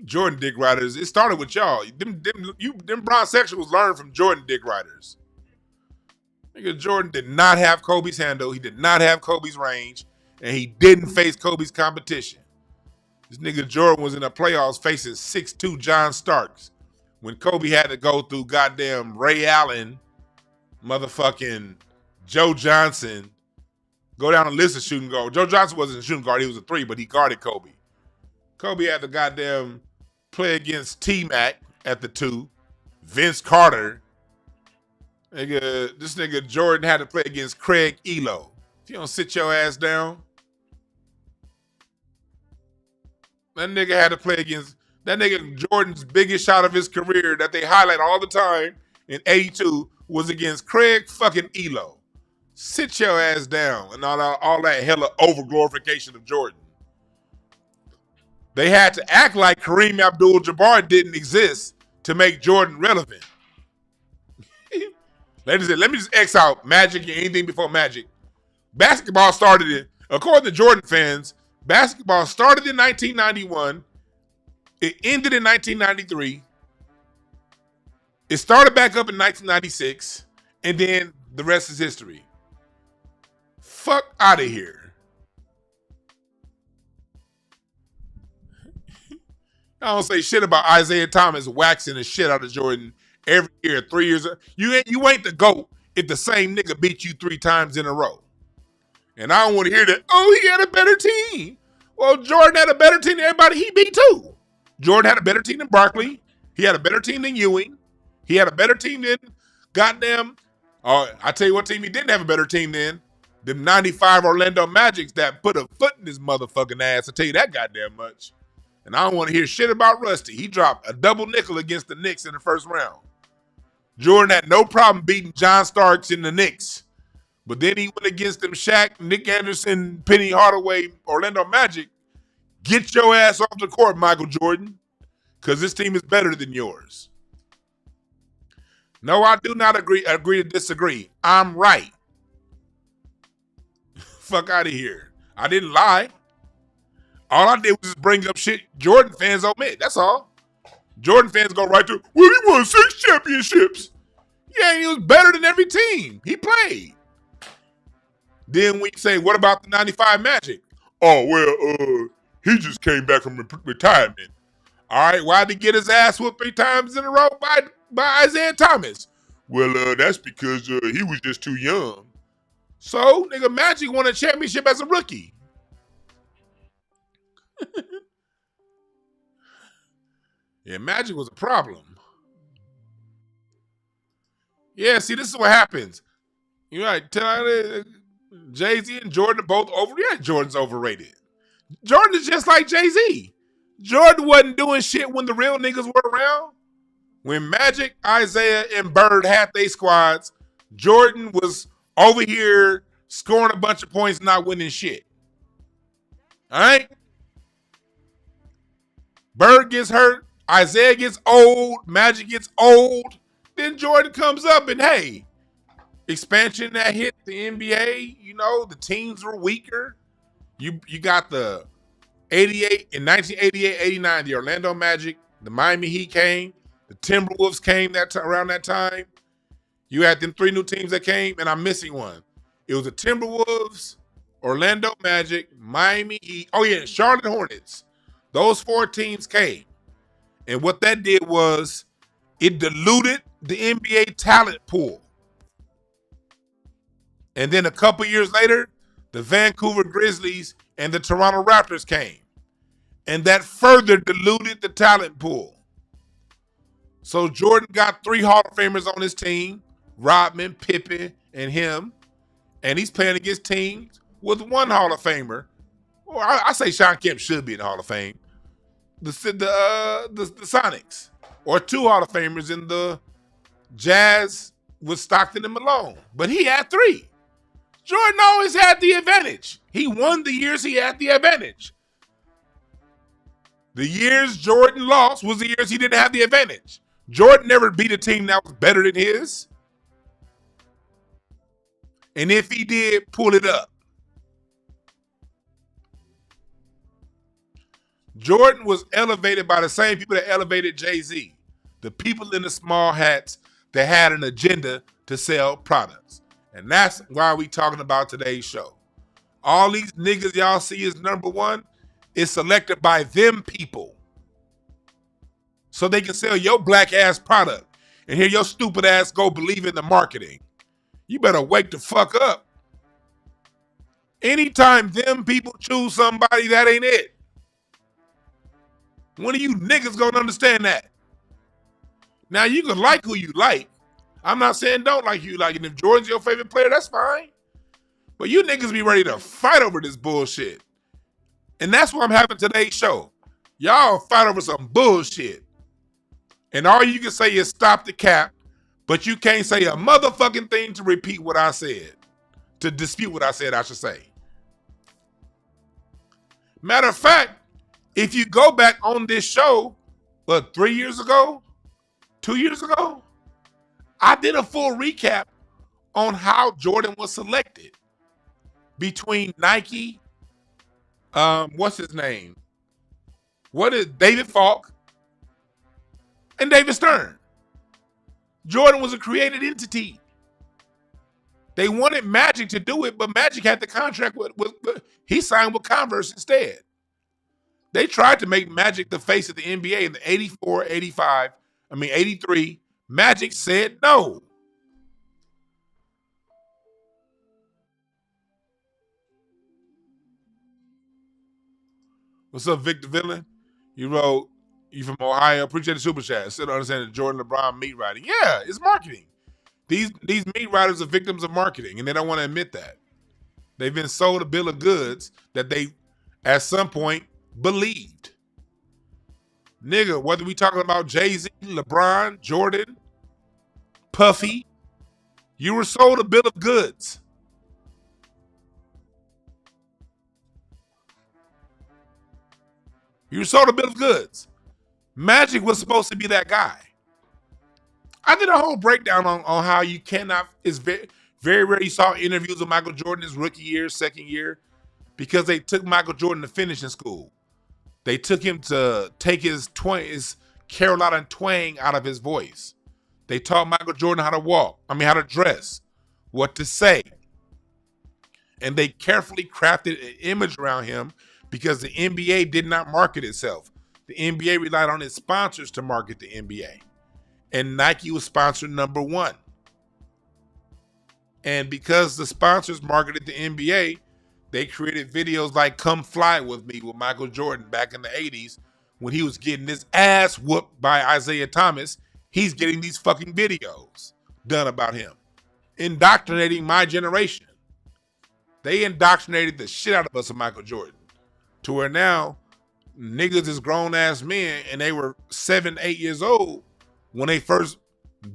Jordan dick riders, it started with y'all. Them bronsexuals learned from Jordan dick riders. Nigga, Jordan did not have Kobe's handle. He did not have Kobe's range. And he didn't face Kobe's competition. This nigga Jordan was in the playoffs facing 6'2" John Starks when Kobe had to go through goddamn Ray Allen, motherfucking Joe Johnson, go down a list of shooting guard. Joe Johnson wasn't a shooting guard. He was a 3, but he guarded Kobe. Kobe had to goddamn play against T-Mac at the 2, Vince Carter. Nigga, this nigga Jordan had to play against Craig Elo. If you don't sit your ass down, that nigga had to play against that nigga Jordan's biggest shot of his career that they highlight all the time in 82 was against Craig fucking Elo. Sit your ass down and all that hella overglorification of Jordan. They had to act like Kareem Abdul-Jabbar didn't exist to make Jordan relevant. Ladies and let me just X out Magic and anything before Magic. Basketball started according to Jordan fans, basketball started in 1991. It ended in 1993. It started back up in 1996. And then the rest is history. Fuck out of here. I don't say shit about Isaiah Thomas waxing the shit out of Jordan every year, 3 years. You ain't the GOAT if the same nigga beat you 3 times in a row. And I don't want to hear that, oh, he had a better team. Well, Jordan had a better team than everybody he beat too. Jordan had a better team than Barkley. He had a better team than Ewing. He had a better team than goddamn, I tell you what team he didn't have a better team than. Them 95 Orlando Magics that put a foot in his motherfucking ass. I tell you that goddamn much. And I don't want to hear shit about Rusty. He dropped a double nickel against the Knicks in the first round. Jordan had no problem beating John Starks in the Knicks. But then he went against them Shaq, Nick Anderson, Penny Hardaway, Orlando Magic. Get your ass off the court, Michael Jordan, because this team is better than yours. No, I do not agree to disagree. I'm right. Fuck out of here. I didn't lie. All I did was just bring up shit Jordan fans omit. That's all. Jordan fans go right through, well, he won 6 championships. Yeah, he was better than every team he played. Then we say, what about the 95 Magic? Oh, well, he just came back from retirement. All right, why'd he get his ass whooped 3 times in a row by Isaiah Thomas? Well, that's because he was just too young. So, nigga, Magic won a championship as a rookie. Yeah, Magic was a problem. Yeah, see, this is what happens. You right, Jay-Z and Jordan are both over. Yeah, Jordan's overrated. Jordan is just like Jay-Z. Jordan wasn't doing shit when the real niggas were around. When Magic, Isaiah, and Bird had their squads, Jordan was over here scoring a bunch of points, not winning shit. All right? Bird gets hurt. Isaiah gets old. Magic gets old. Then Jordan comes up and, hey, expansion that hit the NBA, you know, the teams were weaker. You got the 88 in 1988, 89, the Orlando Magic, the Miami Heat came, the Timberwolves came around that time. You had them 3 new teams that came, and I'm missing one. It was the Timberwolves, Orlando Magic, Miami Heat. Oh yeah, Charlotte Hornets. Those 4 teams came. And what that did was it diluted the NBA talent pool. And then a couple years later, the Vancouver Grizzlies and the Toronto Raptors came. And that further diluted the talent pool. So Jordan got 3 Hall of Famers on his team, Rodman, Pippen, and him. And he's playing against teams with 1 Hall of Famer. Or I say Sean Kemp should be in the Hall of Fame. The Sonics. Or 2 Hall of Famers in the Jazz with Stockton and Malone. But he had 3. Jordan always had the advantage. He won the years he had the advantage. The years Jordan lost was the years he didn't have the advantage. Jordan never beat a team that was better than his. And if he did, pull it up. Jordan was elevated by the same people that elevated Jay-Z. The people in the small hats that had an agenda to sell products. And that's why we talking about today's show. All these niggas y'all see as number one is selected by them people. So they can sell your black ass product and hear your stupid ass go believe in the marketing. You better wake the fuck up. Anytime them people choose somebody, that ain't it. When are you niggas gonna understand that? Now you can like who you like. I'm not saying don't like who you like. And if Jordan's your favorite player, that's fine. But you niggas be ready to fight over this bullshit. And that's why I'm having today's show. Y'all fight over some bullshit. And all you can say is stop the cap, but you can't say a motherfucking thing to repeat what I said. To dispute what I said, I should say. Matter of fact, if you go back on this show, 3 years ago, 2 years ago, I did a full recap on how Jordan was selected between Nike, what's his name? What is David Falk and David Stern. Jordan was a created entity. They wanted Magic to do it, but Magic had the contract with he signed with Converse instead. They tried to make Magic the face of the NBA in the 83. Magic said no. What's up, Victor Villain? You wrote, you from Ohio. Appreciate the super chat. Still don't understand the Jordan LeBron meat writing. Yeah, it's marketing. These meat writers are victims of marketing, and they don't want to admit that. They've been sold a bill of goods that they, at some point, believed. Nigga, whether we talking about Jay-Z, LeBron, Jordan, Puffy, you were sold a bill of goods. You were sold a bill of goods. Magic was supposed to be that guy. I did a whole breakdown on how you cannot, it's very, very rare you saw interviews with Michael Jordan his rookie year, second year, because they took Michael Jordan to finishing school. They took him to take his Carolina twang out of his voice. They taught Michael Jordan how to dress, what to say. And they carefully crafted an image around him because the NBA did not market itself. The NBA relied on its sponsors to market the NBA. And Nike was sponsor number one. And because the sponsors marketed the NBA, they created videos like Come Fly With Me with Michael Jordan back in the 80s when he was getting his ass whooped by Isaiah Thomas. He's getting these fucking videos done about him. Indoctrinating my generation. They indoctrinated the shit out of us with Michael Jordan. To where now, niggas is grown-ass men and they were 7, 8 years old when they first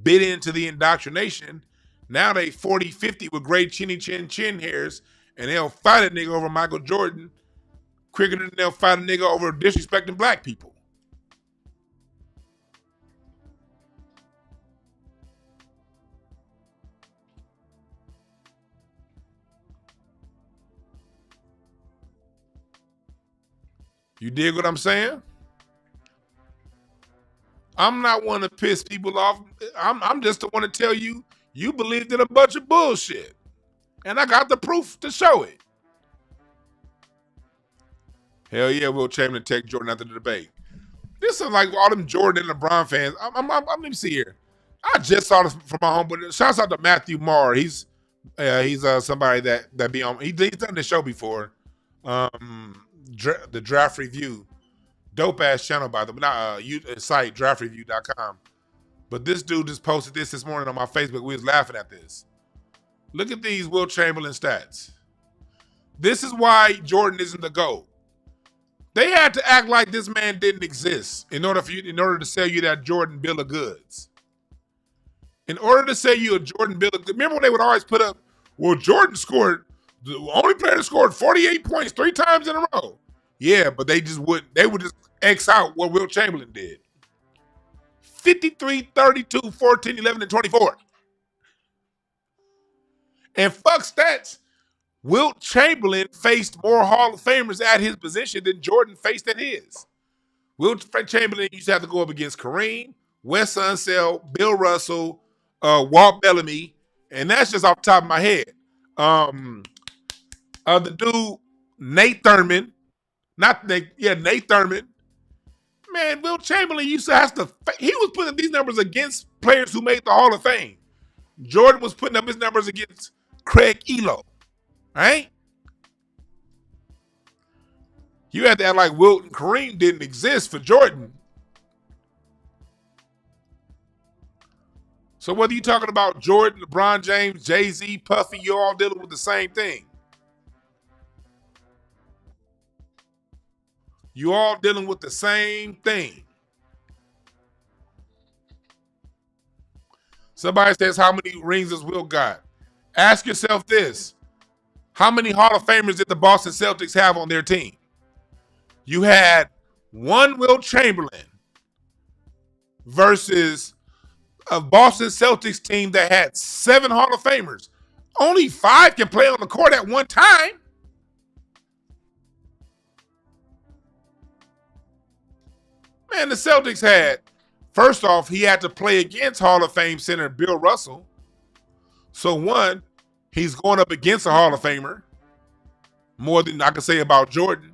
bit into the indoctrination. Now they 40, 50 with gray chinny chin hairs, and they'll fight a nigga over Michael Jordan quicker than they'll fight a nigga over disrespecting black people. You dig what I'm saying? I'm not one to piss people off. I'm just the one to tell you, you believed in a bunch of bullshit. And I got the proof to show it. Hell yeah, Will Chamberlain take Jordan after the debate. This is like all them Jordan and LeBron fans. Let me see here. I just saw this from my home, but shouts out to Matthew Marr. He's somebody that be on. He's done the show before. The Draft Review. Dope ass channel, by the way. Not site, draftreview.com. But this dude just posted this morning on my Facebook. We was laughing at this. Look at these Will Chamberlain stats. This is why Jordan isn't the GOAT. They had to act like this man didn't exist in order to sell you that Jordan bill of goods. In order to sell you a Jordan bill of goods, remember when they would always put up, well, Jordan scored, the only player that scored 48 points 3 times in a row. Yeah, but they would just X out what Will Chamberlain did. 53, 32, 14, 11, and 24. And fuck stats. Wilt Chamberlain faced more Hall of Famers at his position than Jordan faced at his. Wilt Chamberlain used to have to go up against Kareem, Wes Unseld, Bill Russell, Walt Bellamy, and that's just off the top of my head. The dude Nate Thurman, Nate Thurman. Man, Wilt Chamberlain used to have to. He was putting these numbers against players who made the Hall of Fame. Jordan was putting up his numbers against Craig Elo, right? You had to act like Wilt and Kareem didn't exist for Jordan. So whether you're talking about Jordan, LeBron James, Jay-Z, Puffy, you're all dealing with the same thing. You all dealing with the same thing. Somebody says, how many rings has Wilt got? Ask yourself this. How many Hall of Famers did the Boston Celtics have on their team? You had one Wilt Chamberlain versus a Boston Celtics team that had 7 Hall of Famers. Only 5 can play on the court at one time. Man, the Celtics had, first off, he had to play against Hall of Fame center Bill Russell. So one, he's going up against a Hall of Famer. More than I can say about Jordan.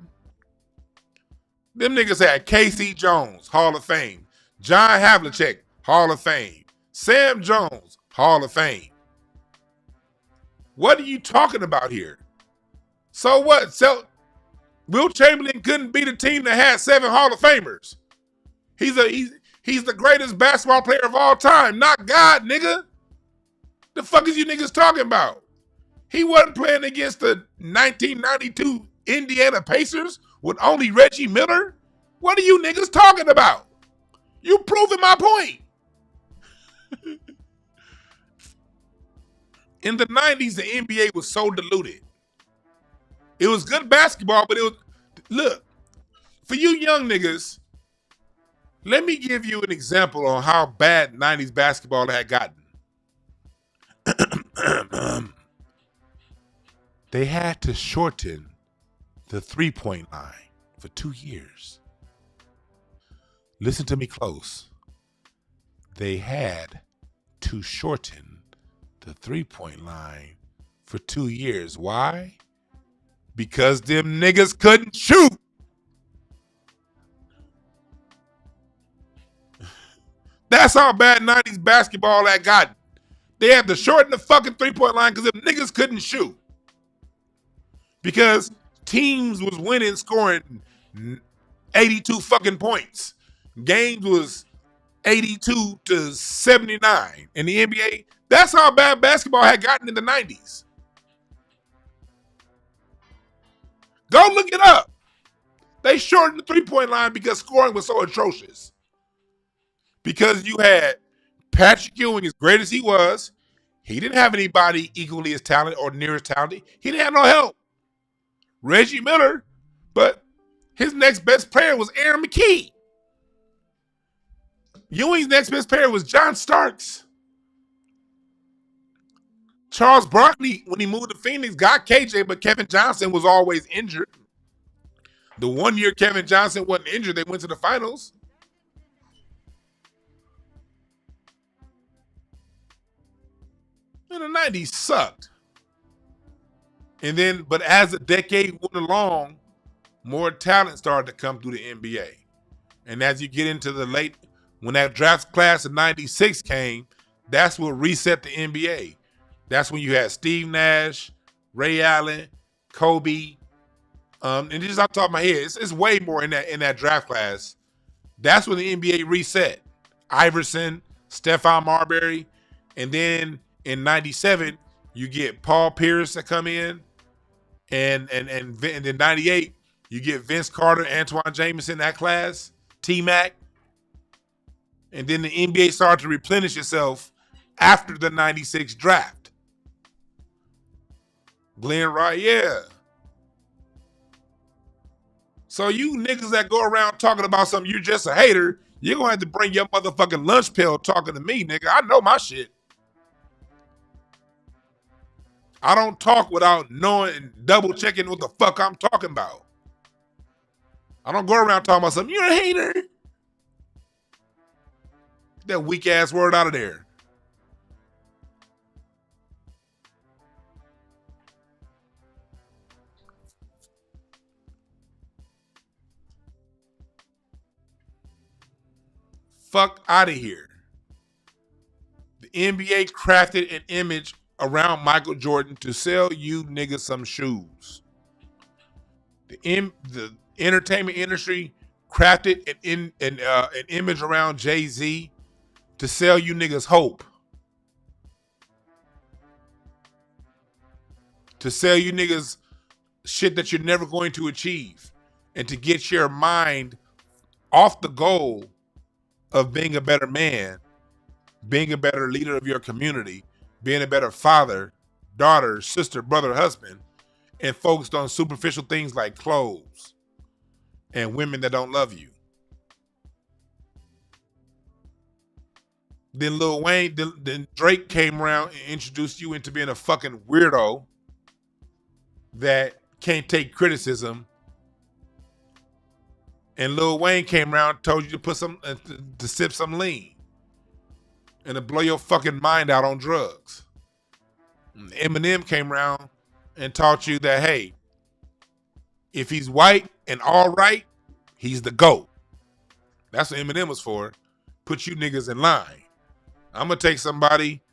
Them niggas had K.C. Jones, Hall of Fame. John Havlicek, Hall of Fame. Sam Jones, Hall of Fame. What are you talking about here? So what? Wilt Chamberlain couldn't beat a team that had 7 Hall of Famers. He's the greatest basketball player of all time, not God, nigga. The fuck is you niggas talking about? He wasn't playing against the 1992 Indiana Pacers with only Reggie Miller. What are you niggas talking about? You proving my point. In the 90s, the NBA was so diluted. It was good basketball, but it was, look, for you young niggas, let me give you an example on how bad 90s basketball had gotten. They had to shorten the three-point line for 2 years. Listen to me close. They had to shorten the three-point line for 2 years. Why? Because them niggas couldn't shoot. That's how bad 90s basketball had gotten. They had to shorten the fucking three-point line because them niggas couldn't shoot. Because teams was winning, scoring 82 fucking points. Games was 82 to 79. In the NBA, that's how bad basketball had gotten in the 90s. Go look it up. They shortened the three-point line because scoring was so atrocious. Because you had Patrick Ewing, as great as he was, he didn't have anybody equally as talented or near as talented. He didn't have no help. Reggie Miller, but his next best player was Aaron McKee. Ewing's next best player was John Starks. Charles Barkley, when he moved to Phoenix, got KJ, but Kevin Johnson was always injured. The 1 year Kevin Johnson wasn't injured, they went to the finals. And the 90s sucked. And then, but as the decade went along, more talent started to come through the NBA. And as you get into the late, when that draft class of 96 came, that's what reset the NBA. That's when you had Steve Nash, Ray Allen, Kobe, and just off the top of my head, it's way more in that draft class. That's when the NBA reset. Iverson, Stephon Marbury, and then in 97, you get Paul Pierce that come in, and then 98, you get Vince Carter, Antoine Jameson, that class, T-Mac. And then the NBA started to replenish itself after the 96 draft. Glenn Wright, yeah. So you niggas that go around talking about something, you're just a hater, you're going to have to bring your motherfucking lunch pail talking to me, nigga. I know my shit. I don't talk without knowing and double checking what the fuck I'm talking about. I don't go around talking about something. You're a hater. Get that weak ass word out of there. Fuck out of here. The NBA crafted an image around Michael Jordan to sell you niggas some shoes. The entertainment industry crafted an image around Jay Z to sell you niggas hope. To sell you niggas shit that you're never going to achieve. And to get your mind off the goal of being a better man, being a better leader of your community, being a better father, daughter, sister, brother, husband, and focused on superficial things like clothes and women that don't love you. Then Lil Wayne, then Drake came around and introduced you into being a fucking weirdo that can't take criticism. And Lil Wayne came around and told you to put to sip some lean and to blow your fucking mind out on drugs. And Eminem came around and taught you that, hey, if he's white and all right, he's the GOAT. That's what Eminem was for. Put you niggas in line. I'm gonna take somebody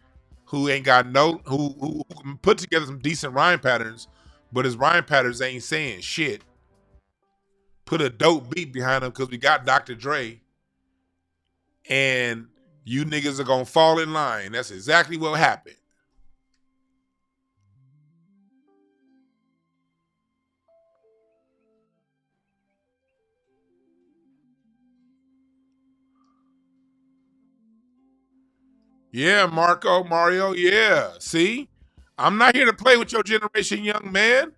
who ain't got who can put together some decent rhyme patterns, but his rhyme patterns ain't saying shit. Put a dope beat behind him because we got Dr. Dre, and you niggas are gonna fall in line. That's exactly what happened. Yeah, Mario, yeah. See? I'm not here to play with your generation, young man.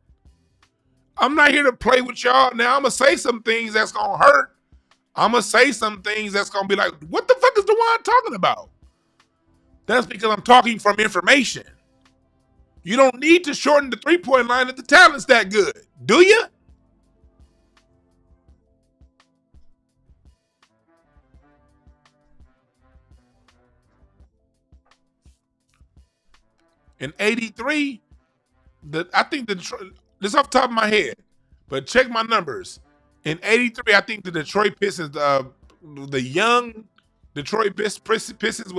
I'm not here to play with y'all. Now, I'm going to say some things that's going to hurt. I'm going to say some things that's going to be like, what the fuck is DeJuan talking about? That's because I'm talking from information. You don't need to shorten the three-point line if the talent's that good. Do you? In 83, I think this off the top of my head, but check my numbers. In 83, I think the Detroit Pistons, the young Detroit Pistons,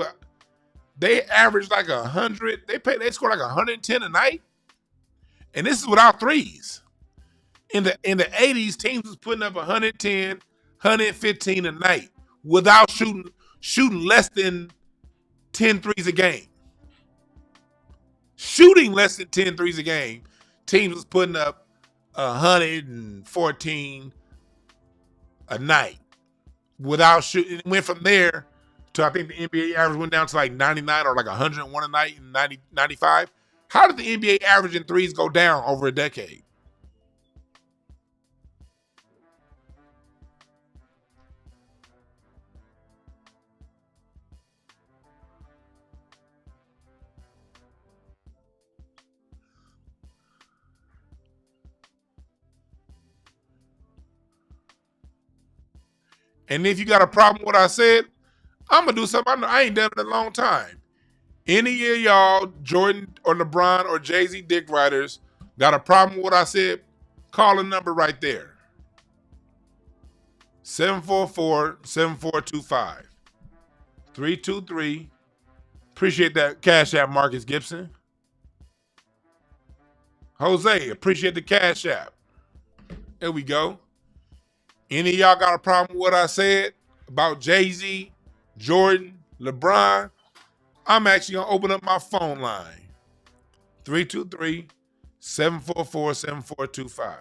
they averaged like 100. They scored like 110 a night, and this is without threes. In the 80s, teams was putting up 110, 115 a night without shooting less than 10 threes a game. Shooting less than 10 threes a game, teams was putting up 114 a night without shooting. It went from there to, I think the NBA average went down to like 99 or like 101 a night in 95. How did the NBA average in threes go down over a decade? And if you got a problem with what I said, I'm going to do something I ain't done in a long time. Any of y'all, Jordan or LeBron or Jay-Z dick riders, got a problem with what I said, call a number right there. 744-7425. 323. Appreciate that Cash App, Marcus Gibson. Jose, appreciate the Cash App. There we go. Any of y'all got a problem with what I said about Jay-Z, Jordan, LeBron? I'm actually going to open up my phone line. 323-744-7425.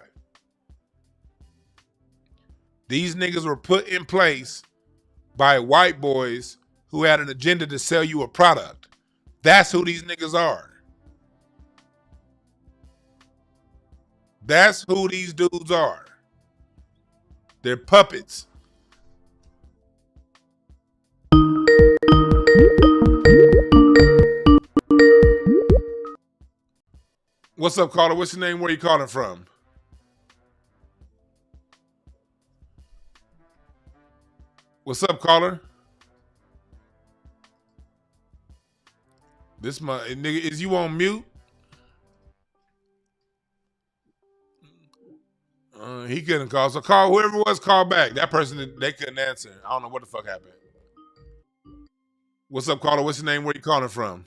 These niggas were put in place by white boys who had an agenda to sell you a product. That's who these niggas are. That's who these dudes are. They're puppets. What's up, caller? What's your name? Where you calling from? What's up, caller? This nigga, is you on mute? He couldn't call. So call whoever it was, call back. That person, they couldn't answer. I don't know what the fuck happened. What's up, caller? What's your name? Where you calling from?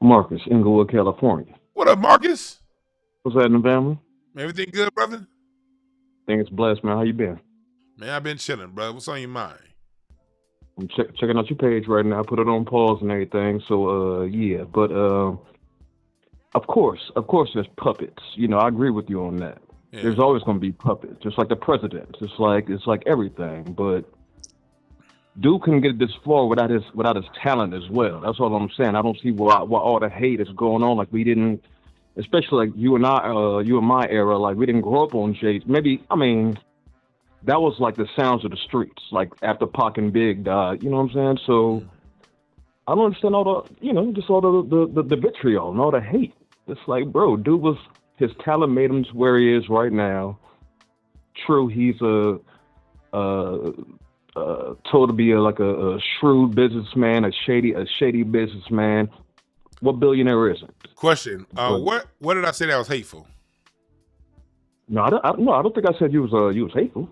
Marcus, Inglewood, California. What up, Marcus? What's that in the family? Everything good, brother? Think it's blessed, man. How you been? Man, I've been chilling, brother. What's on your mind? I'm checking out your page right now. I put it on pause and everything. So, yeah. But, of course, there's puppets. You know, I agree with you on that. Yeah. There's always going to be puppets, just like the president. It's like everything. But dude couldn't get this far without his talent as well. That's all I'm saying. I don't see why all the hate is going on. Like we didn't, especially like you and my era. Like we didn't grow up on Jay. Maybe I mean, that was like the sounds of the streets. Like after Pac and Big died, you know what I'm saying? So I don't understand all the, just all the vitriol and all the hate. It's like, bro, dude his talent made him to where he is right now. True, he's told to be a shrewd businessman, a shady businessman. What billionaire isn't? Question: what did I say that was hateful? No, I don't think I said you was hateful.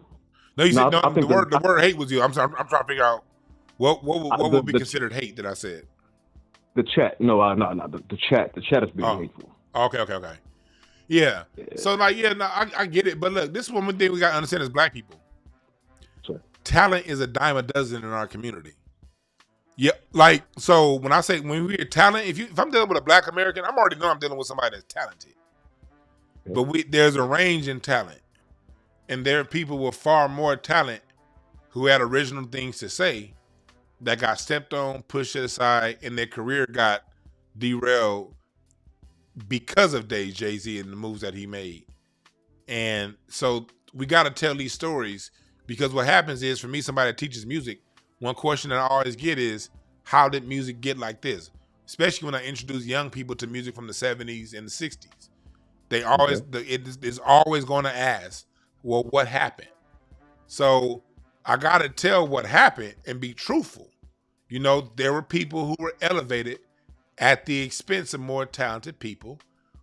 No, you said the word hate was you. I'm trying to figure out what would be considered hate that I said. The chat, no, the chat is being hateful. Okay. Yeah. So like, I get it, but look, this is one thing we gotta understand as black people. Talent is a dime a dozen in our community. Yep. Like, so when we hear talent, if I'm dealing with a black American, I'm already know I'm dealing with somebody that's talented. Yeah. But there's a range in talent. And there are people with far more talent who had original things to say that got stepped on, pushed aside, and their career got derailed because of Jay Z and the moves that he made. And so we got to tell these stories, because what happens is, for me, somebody that teaches music, one question that I always get is, how did music get like this? Especially when I introduce young people to music from the 70s and the 60s. They always, it is always going to ask, well, what happened? So I got to tell what happened and be truthful. You know, there were people who were elevated at the expense of more talented people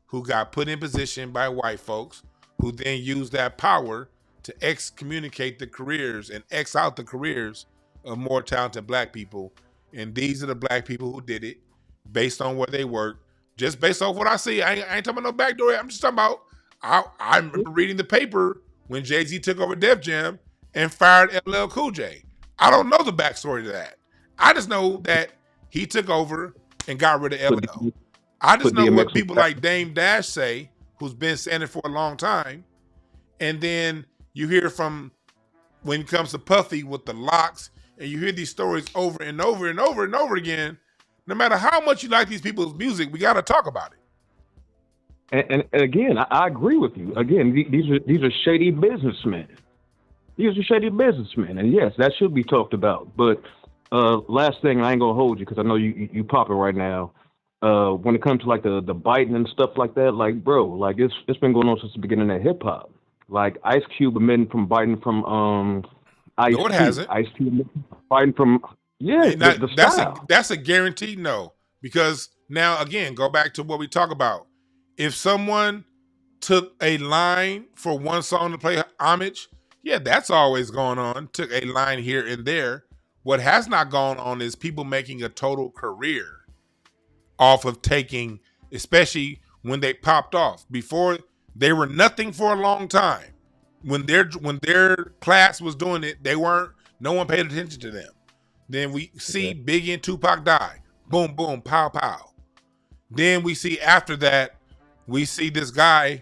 who got put in position by white folks who then used that power to excommunicate the careers and X out the careers of more talented black people. And these are the black people who did it based on where they work, just based off what I see. I ain't talking about no backdoor. I'm just talking about, I remember reading the paper when Jay Z took over Def Jam and fired LL Cool J. I don't know the backstory to that. I just know that he took over and got rid of LL. I just know what people like Dame Dash say, who's been saying it for a long time. And then you hear from, when it comes to Puffy with the locks, and you hear these stories over and over and over and over again. No matter how much you like these people's music, we got to talk about it. And again, I agree with you. Again, these are shady businessmen. These are shady businessmen, and yes, that should be talked about. But last thing, I ain't gonna hold you because I know you popping right now. When it comes to like the Biden and stuff like that, like bro, like it's been going on since the beginning of hip hop. Like Ice Cube admitting from Biden from Ice no, it hasn't. Ice Cube Biden from that's a guaranteed no, because now again, go back to what we talk about. If someone took a line for one song to play homage, yeah, that's always going on. Took a line here and there. What has not gone on is people making a total career off of taking, especially when they popped off. Before, they were nothing for a long time. When their class was doing it, no one paid attention to them. Then we see Biggie and Tupac die. Boom, boom, pow, pow. Then we see after that, we see this guy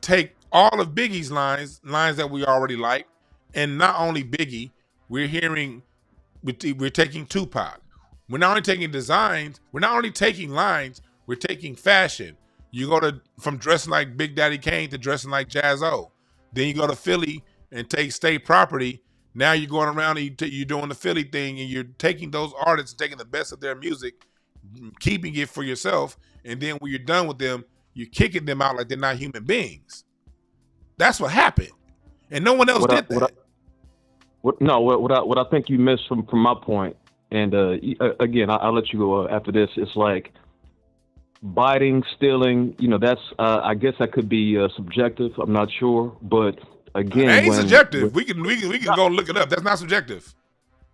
take all of Biggie's lines that we already like, and not only Biggie, we're taking Tupac. We're not only taking designs, we're not only taking lines, we're taking fashion. You go from dressing like Big Daddy Kane to dressing like Jaz-O. Then you go to Philly and take State Property. Now you're going around and you're doing the Philly thing, and you're taking those artists and taking the best of their music, keeping it for yourself, and then when you're done with them, you're kicking them out like they're not human beings. That's what happened. And no one else did that. What I think you missed from my point, and again, I'll let you go after this. It's like biting, stealing. That's I guess that could be subjective. I'm not sure, but again, it ain't subjective. We can go look it up. That's not subjective.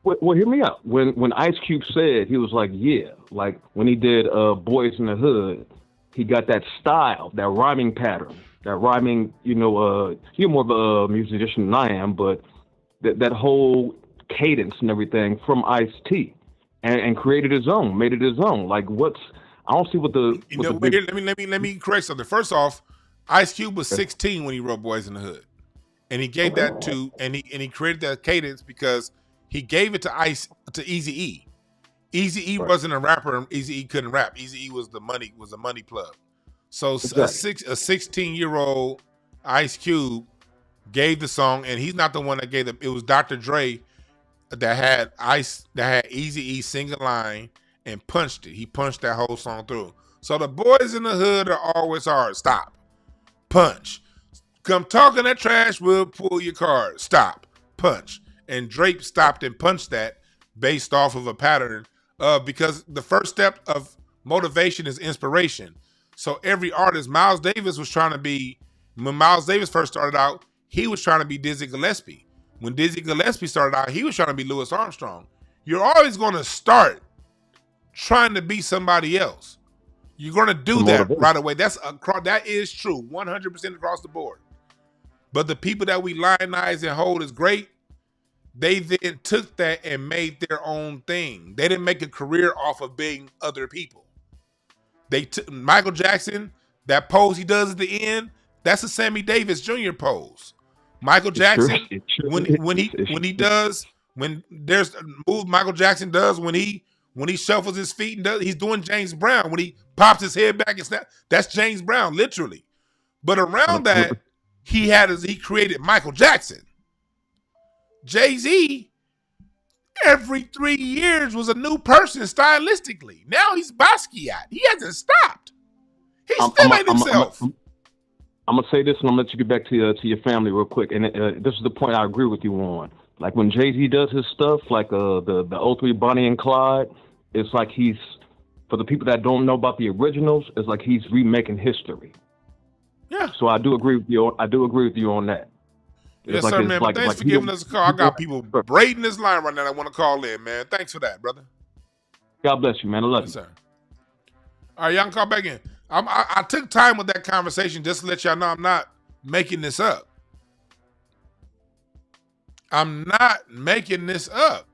Well, hear me out. When Ice Cube said, he was like, yeah, like when he did Boys in the Hood, he got that style, that rhyming pattern, that rhyming. You're more of a musician than I am, but that whole cadence and everything from Ice-T, and created his own, made it his own. Like I don't see what the. Let me correct something. First off, Ice Cube was 16 when he wrote Boys in the Hood, and he gave that to and he created that cadence because he gave it to Eazy-E. Eazy-E wasn't a rapper, and Eazy-E couldn't rap. Eazy-E was a money plug. So exactly. a 16-year-old Ice Cube gave the song, and he's not the one that gave it. It was Dr. Dre that had Eazy-E sing a line and punched it. He punched that whole song through. So the Boys in the Hood are always hard. Stop. Punch. Come talking that trash, we'll pull your card. Stop. Punch. And Drake stopped and punched that based off of a pattern because the first step of motivation is inspiration. So every artist, Miles Davis was trying to be, when Miles Davis first started out, he was trying to be Dizzy Gillespie. When Dizzy Gillespie started out, he was trying to be Louis Armstrong. You're always going to start trying to be somebody else. You're going to do that right away. That is true, 100% across the board. But the people that we lionize and hold as great, they then took that and made their own thing. They didn't make a career off of being other people. They took Michael Jackson, that pose he does at the end, that's a Sammy Davis Jr. pose. Michael Jackson, when there's a move Michael Jackson does when he shuffles his feet and he's doing James Brown. When he pops his head back and snap, that's James Brown, literally. But around that, he created Michael Jackson. Jay-Z, every 3 years was a new person stylistically. Now he's Basquiat. He hasn't stopped. He still ain't himself. I'm gonna say this, and I'm gonna let you get back to your family real quick. And this is the point I agree with you on. Like when Jay-Z does his stuff, like the 03 Bonnie and Clyde, it's like he's, for the people that don't know about the originals, it's like he's remaking history. Yeah. So I do agree with you. I do agree with you on that. Yes, sir, man. But thanks for giving us a call. I got people braiding this line right now that want to call in, man. Thanks for that, brother. God bless you, man. I love you. Sir. All right, y'all can call back in. I took time with that conversation just to let y'all know I'm not making this up. I'm not making this up.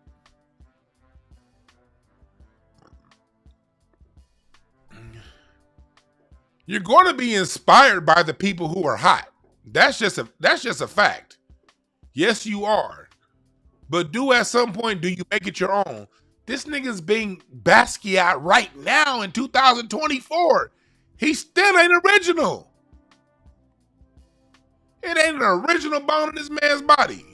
You're going to be inspired by the people who are hot. That's just a fact. Yes, you are. But at some point, do you make it your own? This nigga's being Basquiat right now in 2024. He still ain't original. It ain't an original bone in this man's body.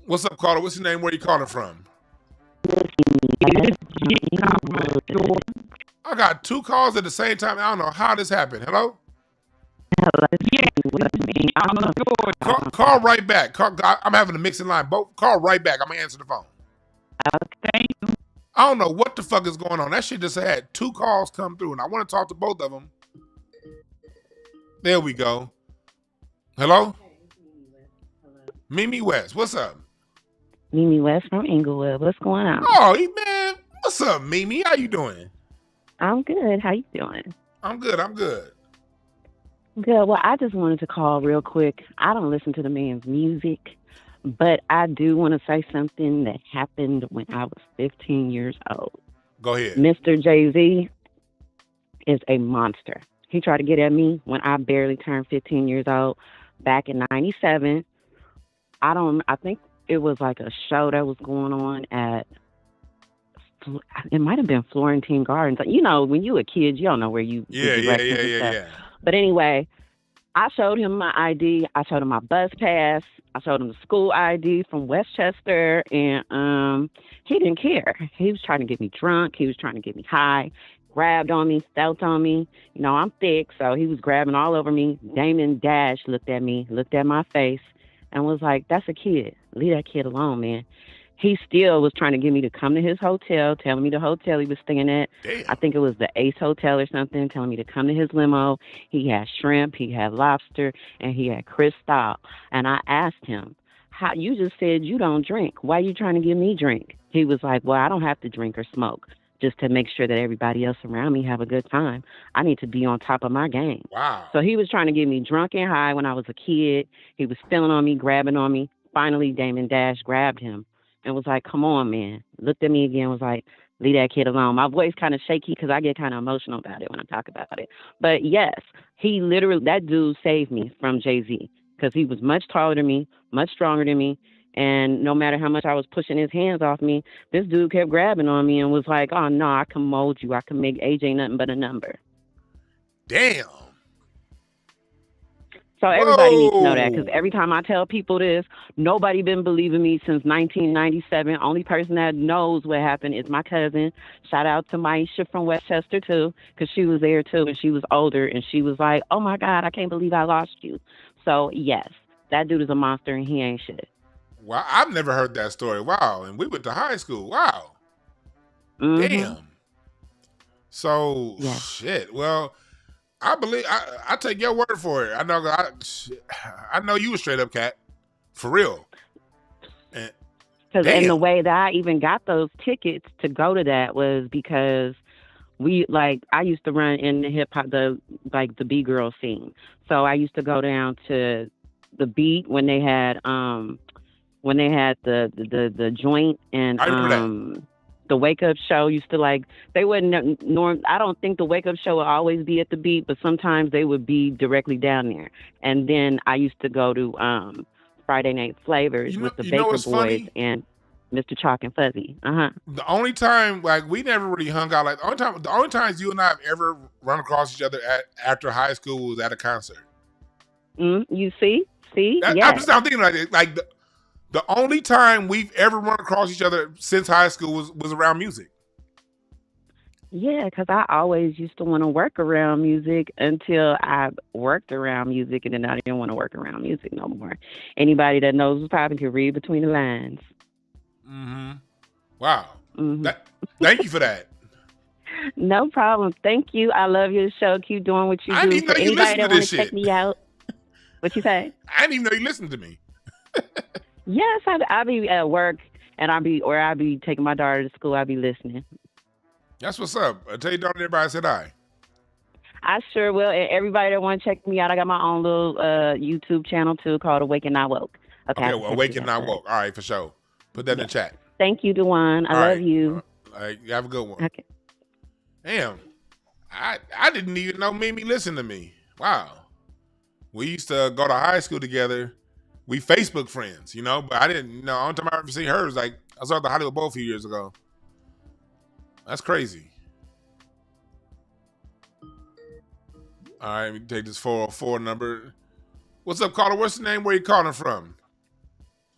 What's up, caller? What's your name? Where you calling from? I got 2 calls at the same time. I don't know how this happened. Hello? Call right back. I'm having a mixing line. Call right back. I'm going to answer the phone. Okay. I don't know what the fuck is going on. That shit just had 2 calls come through, and I want to talk to both of them. There we go. Hello? Mimi West, what's up? Mimi West from Inglewood. What's going on? Oh, man. What's up, Mimi? How you doing? I'm good. How you doing? I'm good. Good. Well, I just wanted to call real quick. I don't listen to the man's music, but I do want to say something that happened when I was 15 years old. Go ahead. Mr. Jay-Z is a monster. He tried to get at me when I barely turned 15 years old back in 97. I think it was like a show that was going on at, it might have been Florentine Gardens. You know, when you a kid, you don't know where you. Yeah. But anyway, I showed him my ID. I showed him my bus pass. I showed him the school ID from Westchester, and he didn't care. He was trying to get me drunk. He was trying to get me high. grabbed on me, stepped on me. You know, I'm thick, so he was grabbing all over me. Damon Dash looked at me, looked at my face, and was like, "That's a kid. Leave that kid alone, man." He still was trying to get me to come to his hotel, telling me the hotel he was staying at. Damn. I think it was the Ace Hotel or something, telling me to come to his limo. He had shrimp, he had lobster, and he had Cristal. And I asked him, "How you just said you don't drink. Why are you trying to give me drink?" He was like, "Well, I don't have to drink or smoke just to make sure that everybody else around me have a good time. I need to be on top of my game." Wow. So he was trying to get me drunk and high when I was a kid. He was stealing on me, grabbing on me. Finally, Damon Dash grabbed him and was like, "Come on, man." Looked at me again, was like, "Leave that kid alone." My voice kind of shaky because I get kind of emotional about it when I talk about it. But yes, he literally, that dude saved me from Jay-Z because he was much taller than me, much stronger than me. And no matter how much I was pushing his hands off me, this dude kept grabbing on me and was like, "Oh, no, I can mold you. I can make AJ nothing but a number." Damn. So everybody needs to know that, because every time I tell people this, nobody been believing me since 1997. Only person that knows what happened is my cousin. Shout out to Maisha from Westchester too, because she was there too, and she was older, and she was like, "Oh my God, I can't believe I lost you." So yes, that dude is a monster, and he ain't shit. Wow, I've never heard that story. Wow, and we went to high school. Wow. Mm-hmm. Damn. So Yeah. shit. Well, I believe I take your word for it. I know you a straight up cat, for real. And the way that I even got those tickets to go to that was because I used to run in the hip hop, the B girl scene. So I used to go down to the Beat when they had the joint, and the Wake Up Show used to they wouldn't I don't think the Wake Up Show would always be at the Beat, but sometimes they would be directly down there. And then I used to go to Friday Night Flavors with the Baker Boys funny? And Mr. Chalk and Fuzzy. The only time we never really hung out, the only times you and I have ever run across each other after high school was at a concert. You see? Yes. I'm thinking the only time we've ever run across each other since high school was around music. Yeah, because I always used to want to work around music until I worked around music, and then I didn't want to work around music no more. Anybody that knows what's popping can read between the lines. Mm-hmm. Wow. Mm-hmm. Thank you for that. No problem. Thank you. I love your show. Keep doing what you do. I didn't even know you listened to this shit. Check me out. What you say? I didn't even know you listened to me. Yes, I be at work, and I be taking my daughter to school. I be listening. That's what's up. I tell your daughter everybody said hi. I sure will. And everybody that want to check me out, I got my own little YouTube channel too called Awake and Not Woke. Okay, well, Awake and Not Woke. All right, for sure. Put that in the chat. Thank you, Dewan. I love you. All right, you have a good one. Okay. Damn, I didn't even know Mimi listened to me. Wow. We used to go to high school together. We Facebook friends, but I didn't know. The only time I ever seen her was I saw the Hollywood Bowl a few years ago. That's crazy. All right, let me take this 404 number. What's up, caller? What's the name? Where you calling from?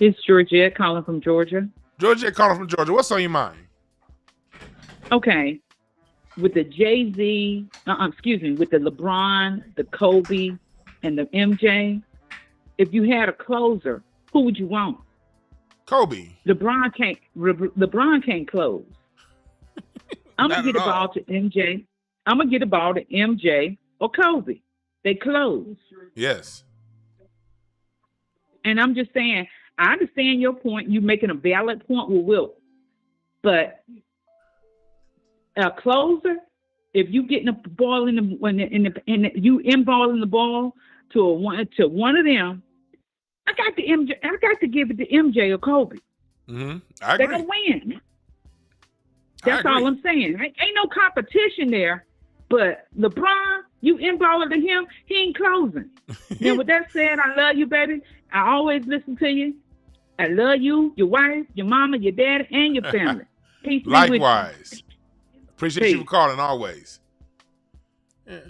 It's Georgette calling from Georgia. Georgette calling from Georgia. What's on your mind? Okay. With the Jay-Z, with the LeBron, the Kobe, and the MJ, if you had a closer, who would you want? Kobe. LeBron can't close. I'm gonna get the ball to MJ. I'm gonna get the ball to MJ or Kobe. They close. Yes. And I'm just saying, I understand your point. You're making a valid point with Wilt, but a closer, if you getting the ball you inballing the ball to one of them, I got to give it to MJ or Kobe. Mm-hmm. I agree. They're gonna win. That's all I'm saying. Ain't no competition there. But LeBron, you inballing to him, he ain't closing. Now, with that said, I love you, baby. I always listen to you. I love you, your wife, your mama, your daddy, and your family. Peace. Likewise. Appreciate you for calling always. Yeah.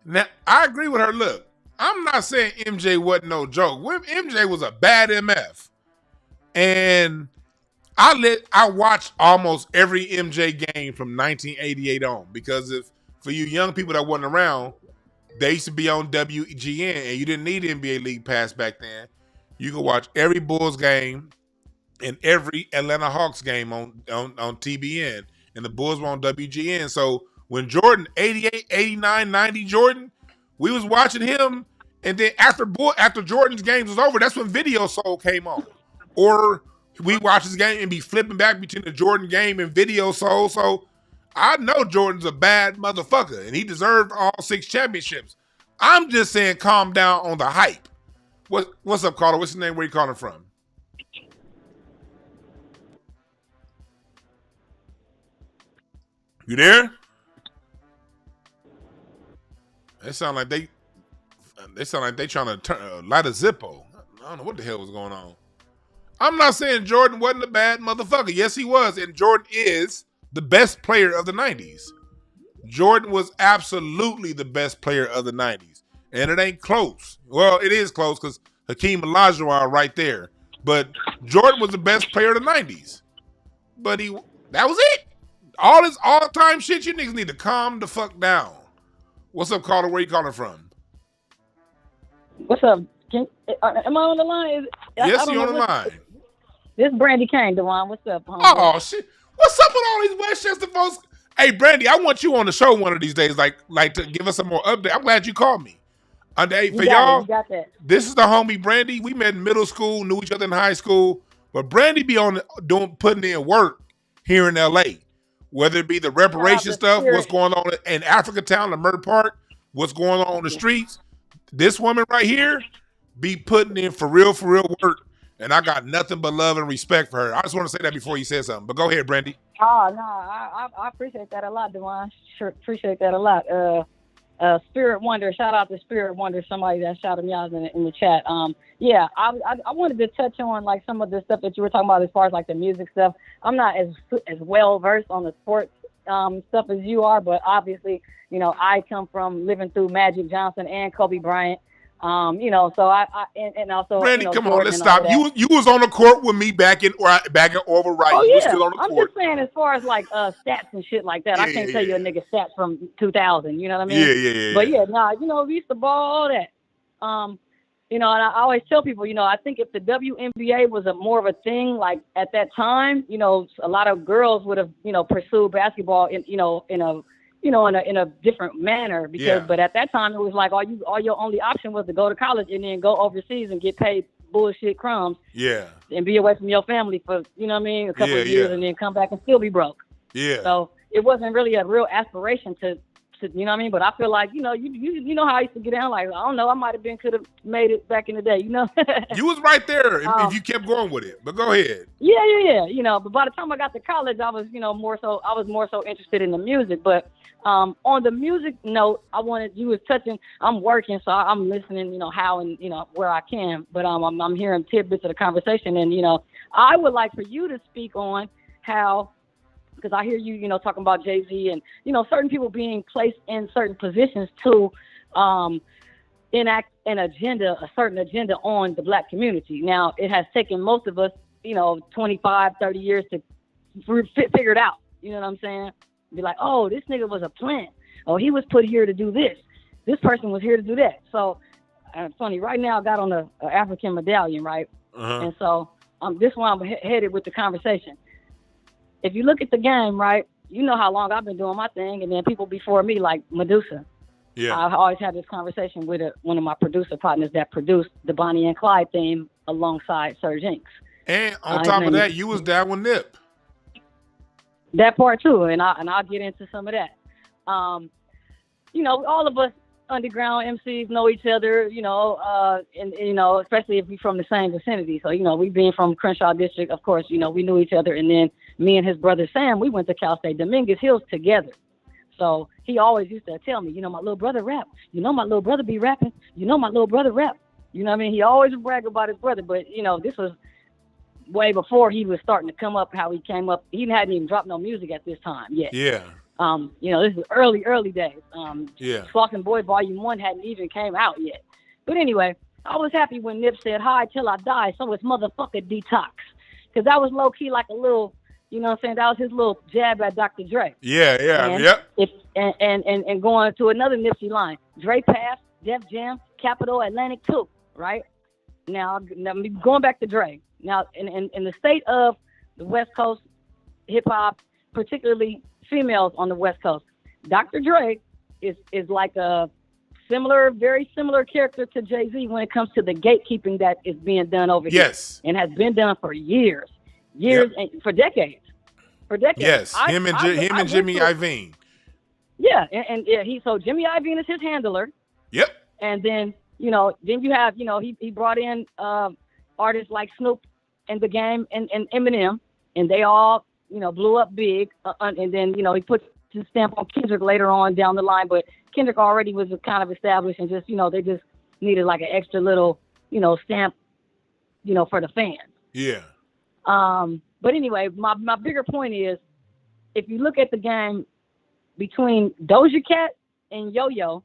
Now, I agree with her. Look, I'm not saying MJ wasn't no joke. MJ was a bad MF. And I watched almost every MJ game from 1988 on because for you young people that wasn't around, they used to be on WGN and you didn't need NBA League Pass back then. You could watch every Bulls game and every Atlanta Hawks game on TBN, and the Bulls were on WGN. So when Jordan, 88, 89, 90 Jordan, we was watching him, and then after Jordan's games was over, that's when Video Soul came on. Or we watch his game and be flipping back between the Jordan game and Video Soul. So I know Jordan's a bad motherfucker, and he deserved all 6 championships. I'm just saying calm down on the hype. What's up, caller? What's your name? Where you calling from? You there? They sound like they trying to light a Zippo. I don't know what the hell was going on. I'm not saying Jordan wasn't a bad motherfucker. Yes, he was, and Jordan is the best player of the 90s. Jordan was absolutely the best player of the 90s, and it ain't close. Well, it is close because Hakeem Olajuwon right there, but Jordan was the best player of the 90s. But that was it. All this all-time shit, you niggas need to calm the fuck down. What's up, caller? Where you calling from? What's up? Am I on the line? Yes, you're on the line. This is Brandy Kane, Devon. What's up, homie? Oh, shit. What's up with all these Westchester folks? Hey, Brandy, I want you on the show one of these days, like to give us some more update. I'm glad you called me. Hey, for y'all, this is the homie Brandy. We met in middle school, knew each other in high school, but Brandy be putting in work here in L.A., whether it be the reparation stuff, what's going on in Africa Town, the Murder Park, what's going on the streets. This woman right here be putting in for real work, and I got nothing but love and respect for her. I just want to say that before you said something, but go ahead, Brandy. Oh, no, I appreciate that a lot, Devon. Sure, appreciate that a lot. Spirit Wonder, shout out to Spirit Wonder, somebody that shouted me out in the chat. Yeah, I wanted to touch on like some of the stuff that you were talking about as far as like the music stuff. I'm not as well versed on the sports stuff as you are, but obviously, you know, I come from living through Magic Johnson and Kobe Bryant. You know, so I also Brandy, you know, come Jordan on, let's stop. You was on the court with me back in Orville Wright. Oh You yeah, still on the I'm court. just saying as far as like stats and shit like that. I can't tell you a nigga stats from 2000. You know what I mean? Yeah. But yeah, you know, we used to ball all that. You know, and I always tell people, you know, I think if the WNBA was more of a thing, like at that time, you know, a lot of girls would have, you know, pursued basketball in a different manner but at that time it was like all your only option was to go to college and then go overseas and get paid bullshit crumbs. Yeah. And be away from your family for, you know what I mean, a couple of years and then come back and still be broke. Yeah. So it wasn't really a real aspiration to you know what I mean? But I feel like, you know, you know how I used to get down, like, I don't know, I could have made it back in the day, you know? You was right there if you kept going with it. But go ahead. Yeah. You know, but by the time I got to college, I was, you know, more so interested in the music. But on the music note, you was touching, I'm working, so I'm listening, you know, how and, you know, where I can. But I'm hearing tidbits of the conversation. And, you know, I would like for you to speak on how, because I hear you, you know, talking about Jay Z and, you know, certain people being placed in certain positions to enact a certain agenda on the black community. Now, it has taken most of us, you know, 25, 30 years to figure it out. You know what I'm saying? Be like, oh, this nigga was a plant. Oh, he was put here to do this. This person was here to do that. So, funny, right now I got on a African medallion, right? Uh-huh. And so this one I'm headed with the conversation. If you look at the game, right, you know how long I've been doing my thing, and then people before me, like Medusa. Yeah. I always have this conversation with one of my producer partners that produced the Bonnie and Clyde theme alongside Serge Inks. And on top of that, you was down with Nip. That part too, and I'll get into some of that. You know, all of us underground MCs know each other, you know, and you know, especially if we from the same vicinity. So, you know, we being from Crenshaw District, of course, you know, we knew each other, and then me and his brother Sam, we went to Cal State Dominguez Hills together. So he always used to tell me, you know, my little brother rap. You know, my little brother be rapping. You know, my little brother rap. You know what I mean? He always would brag about his brother, but you know, this was way before he was starting to come up. How he came up, he hadn't even dropped no music at this time yet. Yeah. You know, this is early days. Stalking Boy Volume 1 hadn't even came out yet. But anyway, I was happy when Nip said, hi till I die, so it's motherfucker detox. because that was low key like a little, you know what I'm saying? That was his little jab at Dr. Dre. Yeah, and yep. And going to another Nipsey line, Dre passed Def Jam, Capital, Atlantic 2, right? Now going back to Dre. Now, in the state of the West Coast hip hop, particularly females on the West Coast, Dr. Dre is like a very similar character to Jay Z when it comes to the gatekeeping that is being done over here. Yes. And has been done for years, and for decades. Yes, him and Jimmy Iovine. Yeah, and so Jimmy Iovine is his handler. Yep. And then you have he brought in artists like Snoop and The Game and Eminem, and they all blew up big. And then he put his stamp on Kendrick later on down the line, but Kendrick already was kind of established, and just they just needed like an extra little stamp for the fans. Yeah. But anyway, my bigger point is, if you look at the game between Doja Cat and Yo-Yo,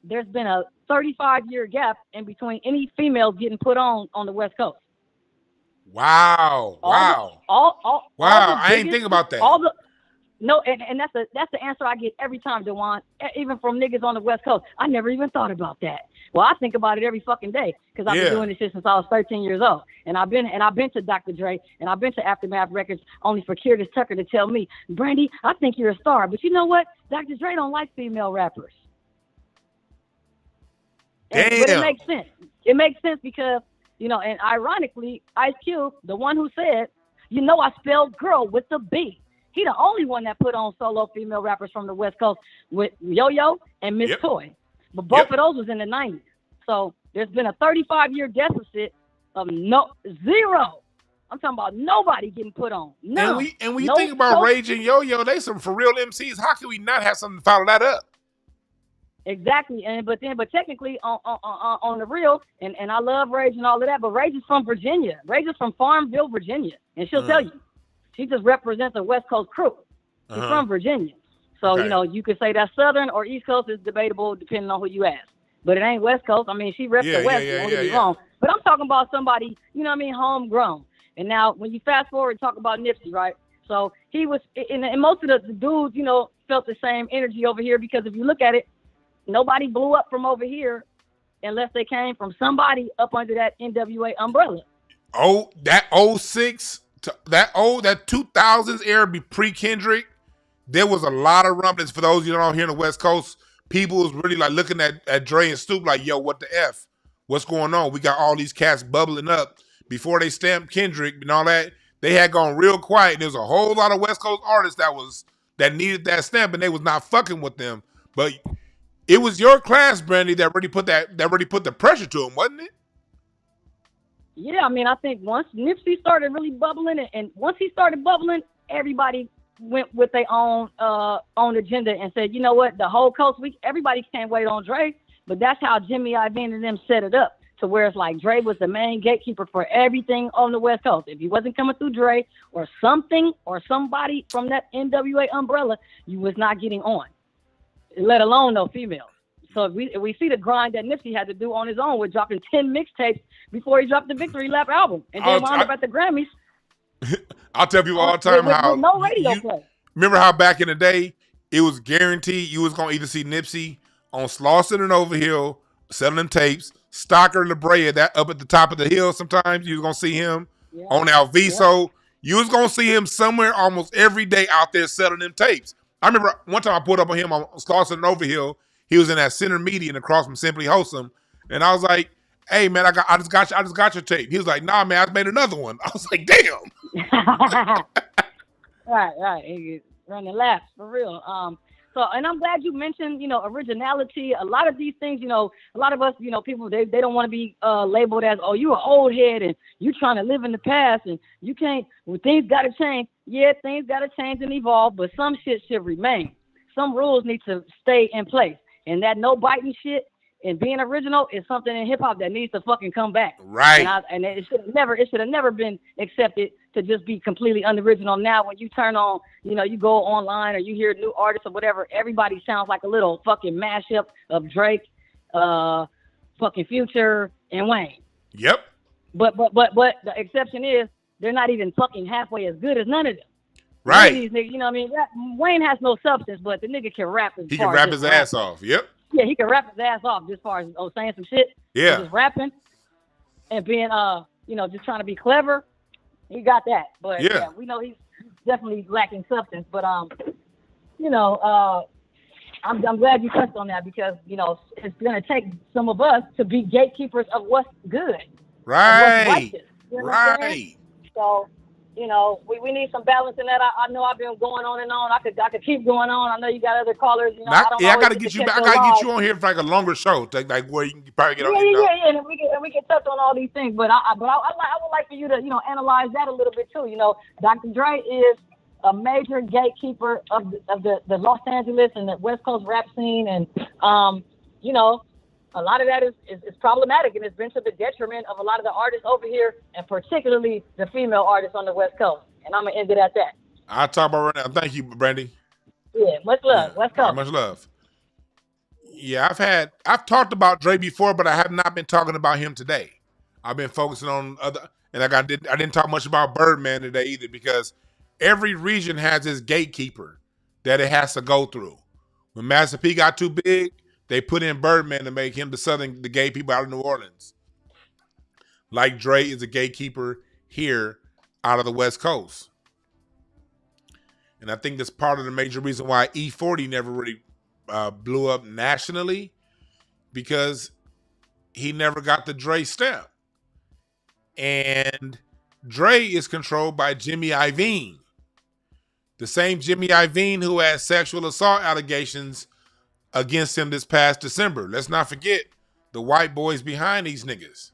there's been a 35-year gap in between any females getting put on the West Coast. Wow. I ain't think about that. And that's the answer I get every time, DeJuan, even from niggas on the West Coast. I never even thought about that. Well, I think about it every fucking day because I've been doing this shit since I was 13 years old. And I've been to Dr. Dre, and I've been to Aftermath Records only for Curtis Tucker to tell me, Brandy, I think you're a star. But you know what? Dr. Dre don't like female rappers. But it makes sense. It makes sense because, and ironically, Ice Cube, the one who said, I spelled girl with the B. He the only one that put on solo female rappers from the West Coast with Yo-Yo and Miss Toy. But both of those was in the 90s. So there's been a 35-year deficit of zero. I'm talking about nobody getting put on. No. And when you think about Rage and Yo-Yo, they some for real MCs. How can we not have something to follow that up? Exactly. But technically on the real, and I love Rage and all of that, but Rage is from Virginia. Rage is from Farmville, Virginia. And she'll tell you. She just represents a West Coast crew. She's from Virginia. So, you could say that's Southern or East Coast is debatable depending on who you ask. But it ain't West Coast. I mean, she reps the West. Don't get me wrong. But I'm talking about somebody, homegrown. And now when you fast forward and talk about Nipsey, right? So he was, and most of the dudes, felt the same energy over here because if you look at it, nobody blew up from over here unless they came from somebody up under that NWA umbrella. Oh, that 06, that 2000s era pre-Kendrick, there was a lot of rumblings for those out here in the West Coast. People was really like looking at Dre and Snoop like, yo, what the F? What's going on? We got all these cats bubbling up. Before they stamped Kendrick and all that, they had gone real quiet. And there was a whole lot of West Coast artists that needed that stamp, and they was not fucking with them. But it was your class, Brandy, that really put the pressure to him, wasn't it? Yeah, I mean, I think once Nipsey started really bubbling, and once he started bubbling, everybody went with their own agenda and said, you know what, the whole coast, everybody can't wait on Dre, but that's how Jimmy Iovine and them set it up to where it's like Dre was the main gatekeeper for everything on the West Coast. If he wasn't coming through Dre or something or somebody from that NWA umbrella, you was not getting on, let alone no females. So if we see the grind that Nipsey had to do on his own with dropping 10 mixtapes before he dropped the Victory Lap album and then wound up at the Grammys. I'll tell people all the time how no radio play. Remember how back in the day it was guaranteed you was gonna either see Nipsey on Slauson and Overhill selling them tapes, Stocker La Brea that up at the top of the hill. Sometimes you was gonna see him on Alviso. Yeah. You was gonna see him somewhere almost every day out there selling them tapes. I remember one time I pulled up on him on Slauson and Overhill. He was in that center median across from Simply Wholesome, and I was like, "Hey man, I just got your tape." He was like, "Nah man, I made another one." I was like, "Damn." Right. Running laps for real. So, and I'm glad you mentioned, originality. A lot of these things, a lot of us, people, they don't want to be labeled as, oh, you an old head and you trying to live in the past and you can't. Well, things got to change. Yeah, things got to change and evolve, but some shit should remain. Some rules need to stay in place. And that no biting shit and being original is something in hip hop that needs to fucking come back. Right. And it should have never been accepted to just be completely unoriginal. Now, when you turn on, you go online or you hear new artists or whatever, everybody sounds like a little fucking mashup of Drake, fucking Future, and Wayne. Yep. But the exception is they're not even fucking halfway as good as none of them. Right. These niggas, you know what I mean? Wayne has no substance, but the nigga can rap as He far can rap as his ass off. Yep. Yeah, he can rap his ass off as far as saying some shit. Yeah. Just rapping and being just trying to be clever. He got that. But yeah, we know he's definitely lacking substance. But I'm glad you touched on that because, it's gonna take some of us to be gatekeepers of what's good. Right. What's righteous, you know right. So, we need some balance in that. I know I've been going on and on. I could keep going on. I know you got other callers. I gotta get you back. I gotta get you on here for like a longer show, like where you can probably get on. Yeah, and we can touch on all these things. But I would like for you to analyze that a little bit too. Dr. Dre is a major gatekeeper of the Los Angeles and the West Coast rap scene, and a lot of that is problematic, and it's been to the detriment of a lot of the artists over here, and particularly the female artists on the West Coast. And I'm going to end it at that. I'll talk about right now. Thank you, Brandy. Yeah, much love. West Coast. Much love. Yeah, I've talked about Dre before, but I have not been talking about him today. I've been focusing on other, and I didn't talk much about Birdman today either, because every region has its gatekeeper that it has to go through. When Master P got too big, they put in Birdman to make him the gay people out of New Orleans. Like Dre is a gatekeeper here out of the West Coast. And I think that's part of the major reason why E40 never really blew up nationally, because he never got the Dre stamp. And Dre is controlled by Jimmy Iovine. The same Jimmy Iovine who had sexual assault allegations against him this past December. Let's not forget the white boys behind these niggas.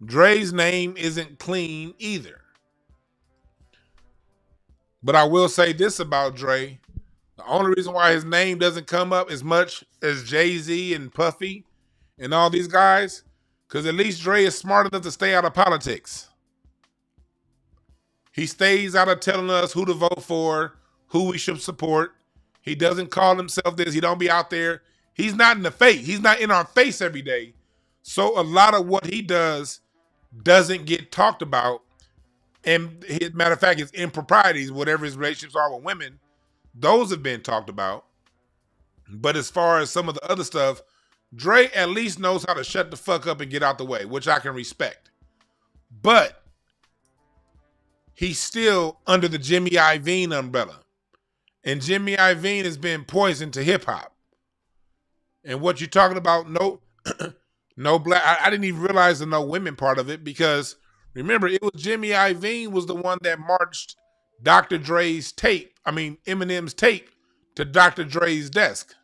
Dre's name isn't clean either. But I will say this about Dre. The only reason why his name doesn't come up as much as Jay-Z and Puffy and all these guys, because at least Dre is smart enough to stay out of politics. He stays out of telling us who to vote for, who we should support. He doesn't call himself this. He don't be out there. He's not in the face. He's not in our face every day. So a lot of what he does doesn't get talked about. And matter of fact, his improprieties, whatever his relationships are with women, those have been talked about. But as far as some of the other stuff, Dre at least knows how to shut the fuck up and get out the way, which I can respect. But he's still under the Jimmy Iovine umbrella. And Jimmy Iovine has been poison to hip hop. And what you're talking about, no black, I didn't even realize the no women part of it, because remember, it was Jimmy Iovine was the one that marched Eminem's tape to Dr. Dre's desk.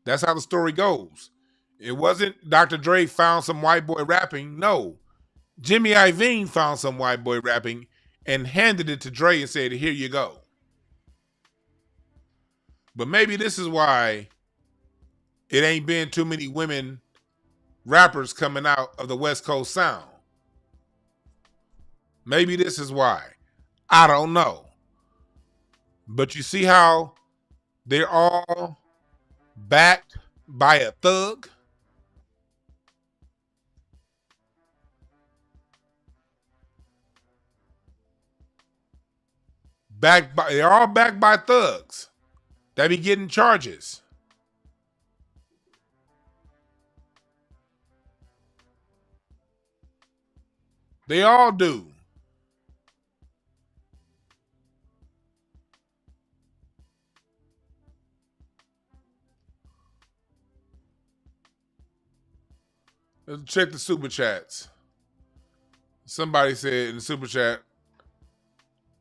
That's how the story goes. It wasn't Dr. Dre found some white boy rapping. No, Jimmy Iovine found some white boy rapping and handed it to Dre and said, here you go. But maybe this is why it ain't been too many women rappers coming out of the West Coast sound. Maybe this is why. I don't know. But you see how they're all backed by a thug? They're all backed by thugs that be getting charges. They all do. Let's check the super chats. Somebody said in the super chat,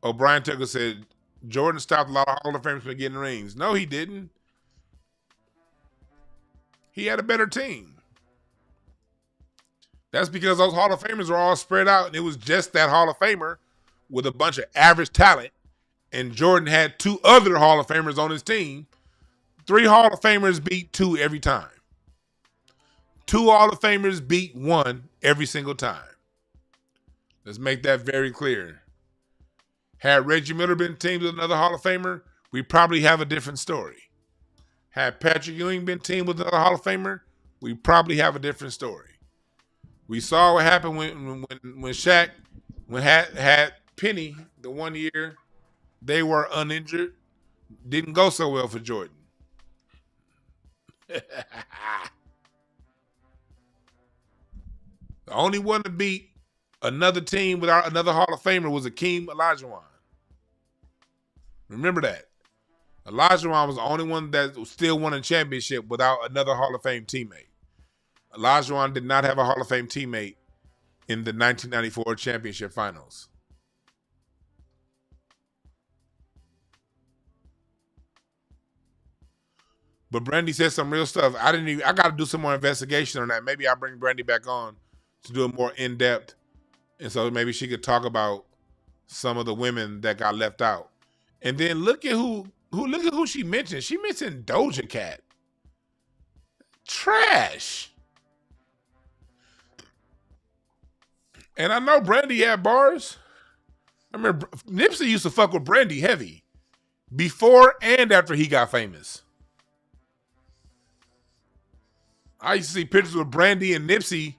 O'Brien Tucker said, Jordan stopped a lot of Hall of Famers from getting rings. No, he didn't. He had a better team. That's because those Hall of Famers are all spread out, and it was just that Hall of Famer with a bunch of average talent, and Jordan had two other Hall of Famers on his team. 3 Hall of Famers beat 2 every time. 2 Hall of Famers beat 1 every single time. Let's make that very clear. Had Reggie Miller been teamed with another Hall of Famer, we probably have a different story. Had Patrick Ewing been teamed with another Hall of Famer, we probably have a different story. We saw what happened when Shaq had Penny the one year they were uninjured. Didn't go so well for Jordan. The only one to beat another team without another Hall of Famer was Akeem Olajuwon. Remember that. Olajuwon was the only one that still won a championship without another Hall of Fame teammate. Olajuwon did not have a Hall of Fame teammate in the 1994 championship finals. But Brandy said some real stuff. I got to do some more investigation on that. Maybe I'll bring Brandy back on to do a more in-depth. And so maybe she could talk about some of the women that got left out. And then look at who she mentioned. She mentioned Doja Cat. Trash. And I know Brandy had bars. I remember Nipsey used to fuck with Brandy heavy before and after he got famous. I used to see pictures with Brandy and Nipsey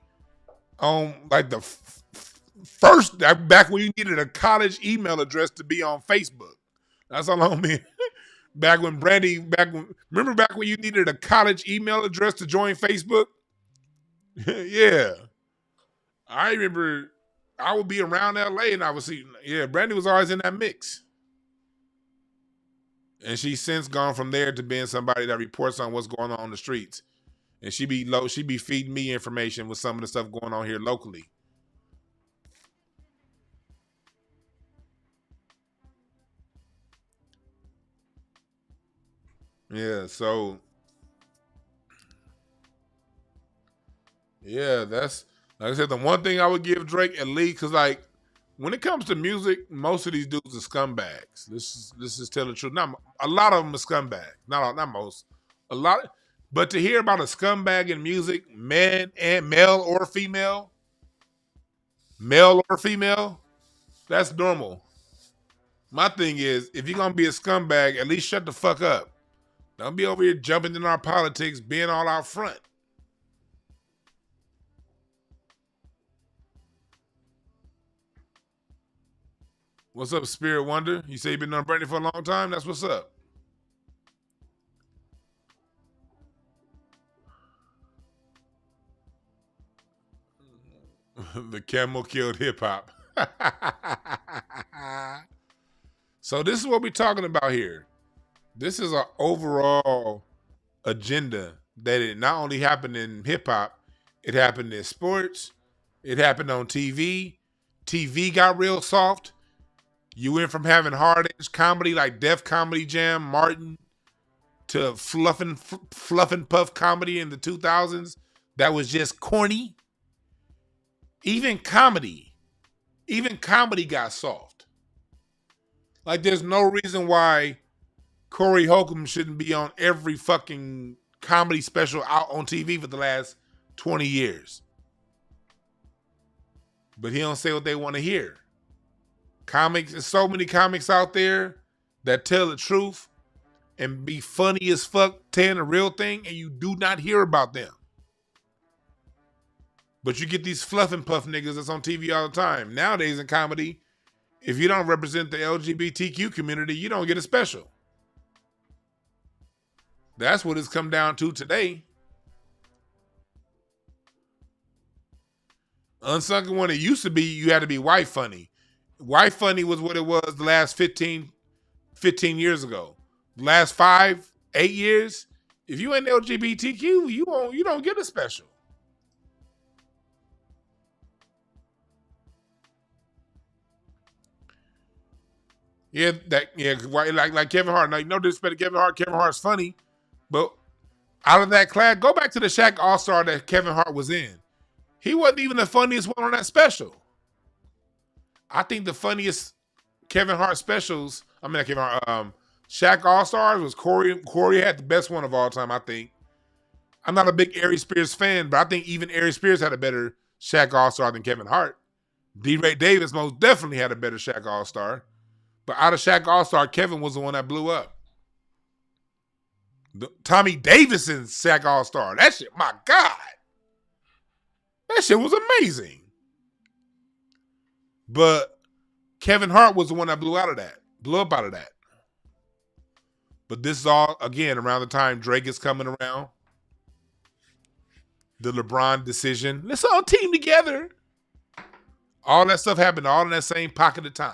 on like the first, back when you needed a college email address to be on Facebook. That's how long me. Remember back when you needed a college email address to join Facebook? Yeah. I remember I would be around LA and I would see, Brandy was always in that mix. And she's since gone from there to being somebody that reports on what's going on the streets. And she be feeding me information with some of the stuff going on here locally. Yeah, so that's, like I said, the one thing I would give Drake at least, because like when it comes to music, most of these dudes are scumbags. Let's just tell the truth. Not a lot of them are scumbags. Not most. A lot. But to hear about a scumbag in music, male or female, that's normal. My thing is, if you're gonna be a scumbag, at least shut the fuck up. Don't be over here jumping in our politics, being all out front. What's up, Spirit Wonder? You say you've been on Brandy for a long time? That's what's up. The camel killed hip hop. So this is what we're talking about here. This is an overall agenda that it not only happened in hip hop, it happened in sports, it happened on TV. TV got real soft. You went from having hard-edged comedy like Def Comedy Jam, Martin, to fluff and puff comedy in the 2000s that was just corny. Even comedy got soft. Like there's no reason why Corey Holcomb shouldn't be on every fucking comedy special out on TV for the last 20 years. But he don't say what they want to hear. Comics, there's so many comics out there that tell the truth and be funny as fuck, telling the real thing, and you do not hear about them. But you get these fluff and puff niggas that's on TV all the time. Nowadays in comedy, if you don't represent the LGBTQ community, you don't get a special. That's what it's come down to today. Unsunken one, it used to be you had to be white funny. White funny was what it was the last 15 years ago. The last 5, 8 years, if you ain't LGBTQ, you don't get a special. Like Kevin Hart. Now, no disrespect to Kevin Hart. Kevin Hart's funny, but out of that class, go back to the Shaq All-Star that Kevin Hart was in. He wasn't even the funniest one on that special. I think the funniest Kevin Hart specials, Shaq All-Stars was Corey. Corey had the best one of all time, I think. I'm not a big Ari Spears fan, but I think even Ari Spears had a better Shaq All-Star than Kevin Hart. D-Ray Davis most definitely had a better Shaq All-Star. But out of Shaq All-Star, Kevin was the one that blew up. Tommy Davidson's Shaq All-Star. That shit, my God. That That shit was amazing. But Kevin Hart was the one that blew up out of that. But this is all, again, around the time Drake is coming around. The LeBron decision. Let's all team together. All that stuff happened all in that same pocket of time.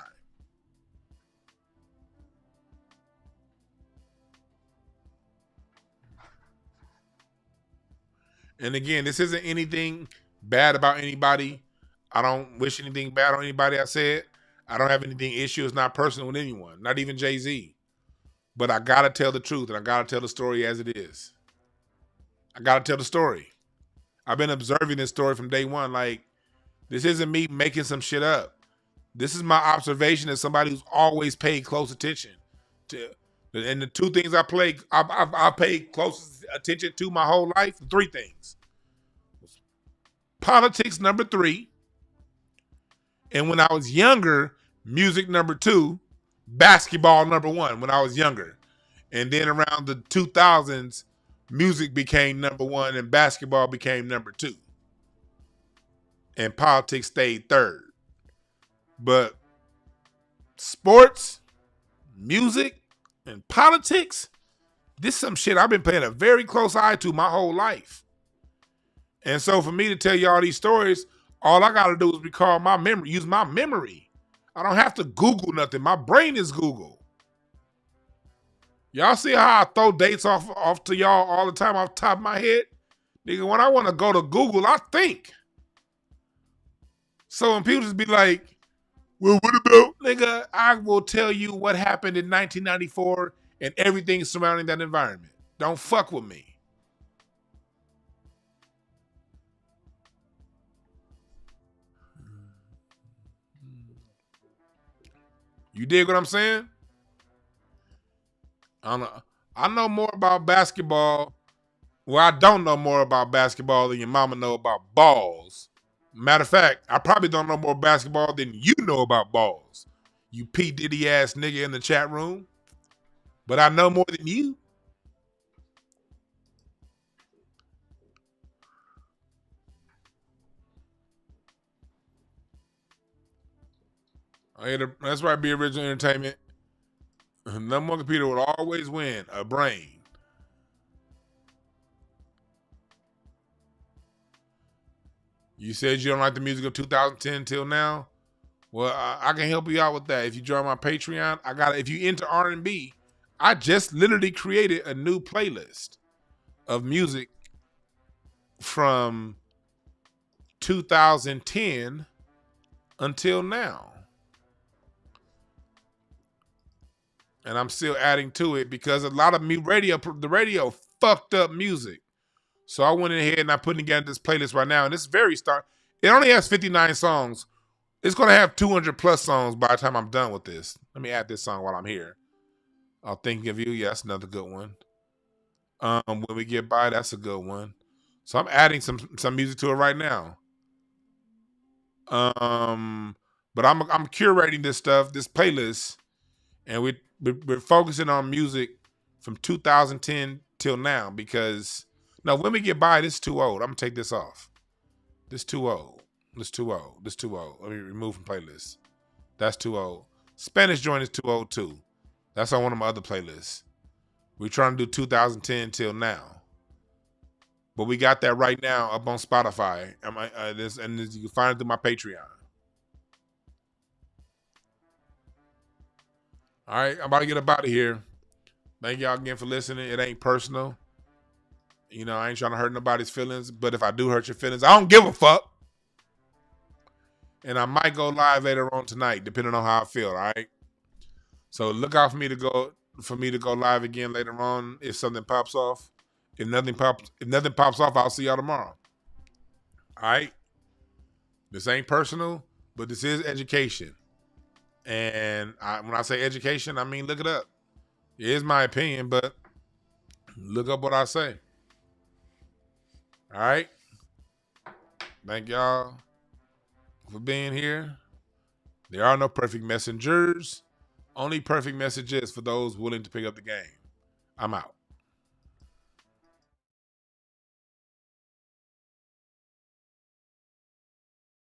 And again, this isn't anything bad about anybody. I don't wish anything bad on anybody I said. I don't have anything issue. It's not personal with anyone, not even Jay-Z. But I got to tell the truth, and I got to tell the story as it is. I got to tell the story. I've been observing this story from day one. Like, this isn't me making some shit up. This is my observation as somebody who's always paid close attention to. And the two things I paid close attention to my whole life, three things. Politics, number 3. And when I was younger, music, number 2. Basketball, number 1, when I was younger. And then around the 2000s, music became number 1 and basketball became number 2. And politics stayed third. But sports, music, and politics, this is some shit I've been paying a very close eye to my whole life. And so for me to tell you all these stories, all I got to do is recall my memory, use my memory. I don't have to Google nothing. My brain is Google. Y'all see how I throw dates off to y'all all the time off the top of my head? Nigga, when I want to go to Google, I think. So when people just be like, well, what about? Nigga, I will tell you what happened in 1994 and everything surrounding that environment. Don't fuck with me. You dig what I'm saying? I know more about basketball. Well, I don't know more about basketball than your mama know about balls. Matter of fact, I probably don't know more basketball than you know about balls. You P. Diddy ass nigga in the chat room. But I know more than you. That's right, Be Original Entertainment. Number one computer will always win. A brain. You said you don't like the music of 2010 till now. Well, I can help you out with that. If you join my Patreon, if you into R&B, I just literally created a new playlist of music from 2010 until now. And I'm still adding to it because a lot of the radio fucked up music. So I went ahead and I put together this playlist right now. And it's it only has 59 songs. It's going to have 200 plus songs by the time I'm done with this. Let me add this song while I'm here. I'll think of you. Yeah, that's another good one. When we get by, that's a good one. So I'm adding some music to it right now. But I'm curating this stuff, this playlist, and we're focusing on music from 2010 till now because when we get by, this is too old. I'm gonna take this off. This too old. This too old. This too old. Let me remove from playlists. That's too old. Spanish joint is too old too. That's on one of my other playlists. We're trying to do 2010 till now. But we got that right now up on Spotify. And you can find it through my Patreon. All right, I'm about to get up out of here. Thank y'all again for listening. It ain't personal. You know, I ain't trying to hurt nobody's feelings. But if I do hurt your feelings, I don't give a fuck. And I might go live later on tonight, depending on how I feel, all right? So look out for me to go live again later on if something pops off. If nothing pops off, I'll see y'all tomorrow. All right? This ain't personal, but this is education. And when I say education, I mean look it up. It is my opinion, but look up what I say. All right? Thank y'all for being here. There are no perfect messengers. Only perfect messages for those willing to pick up the game. I'm out.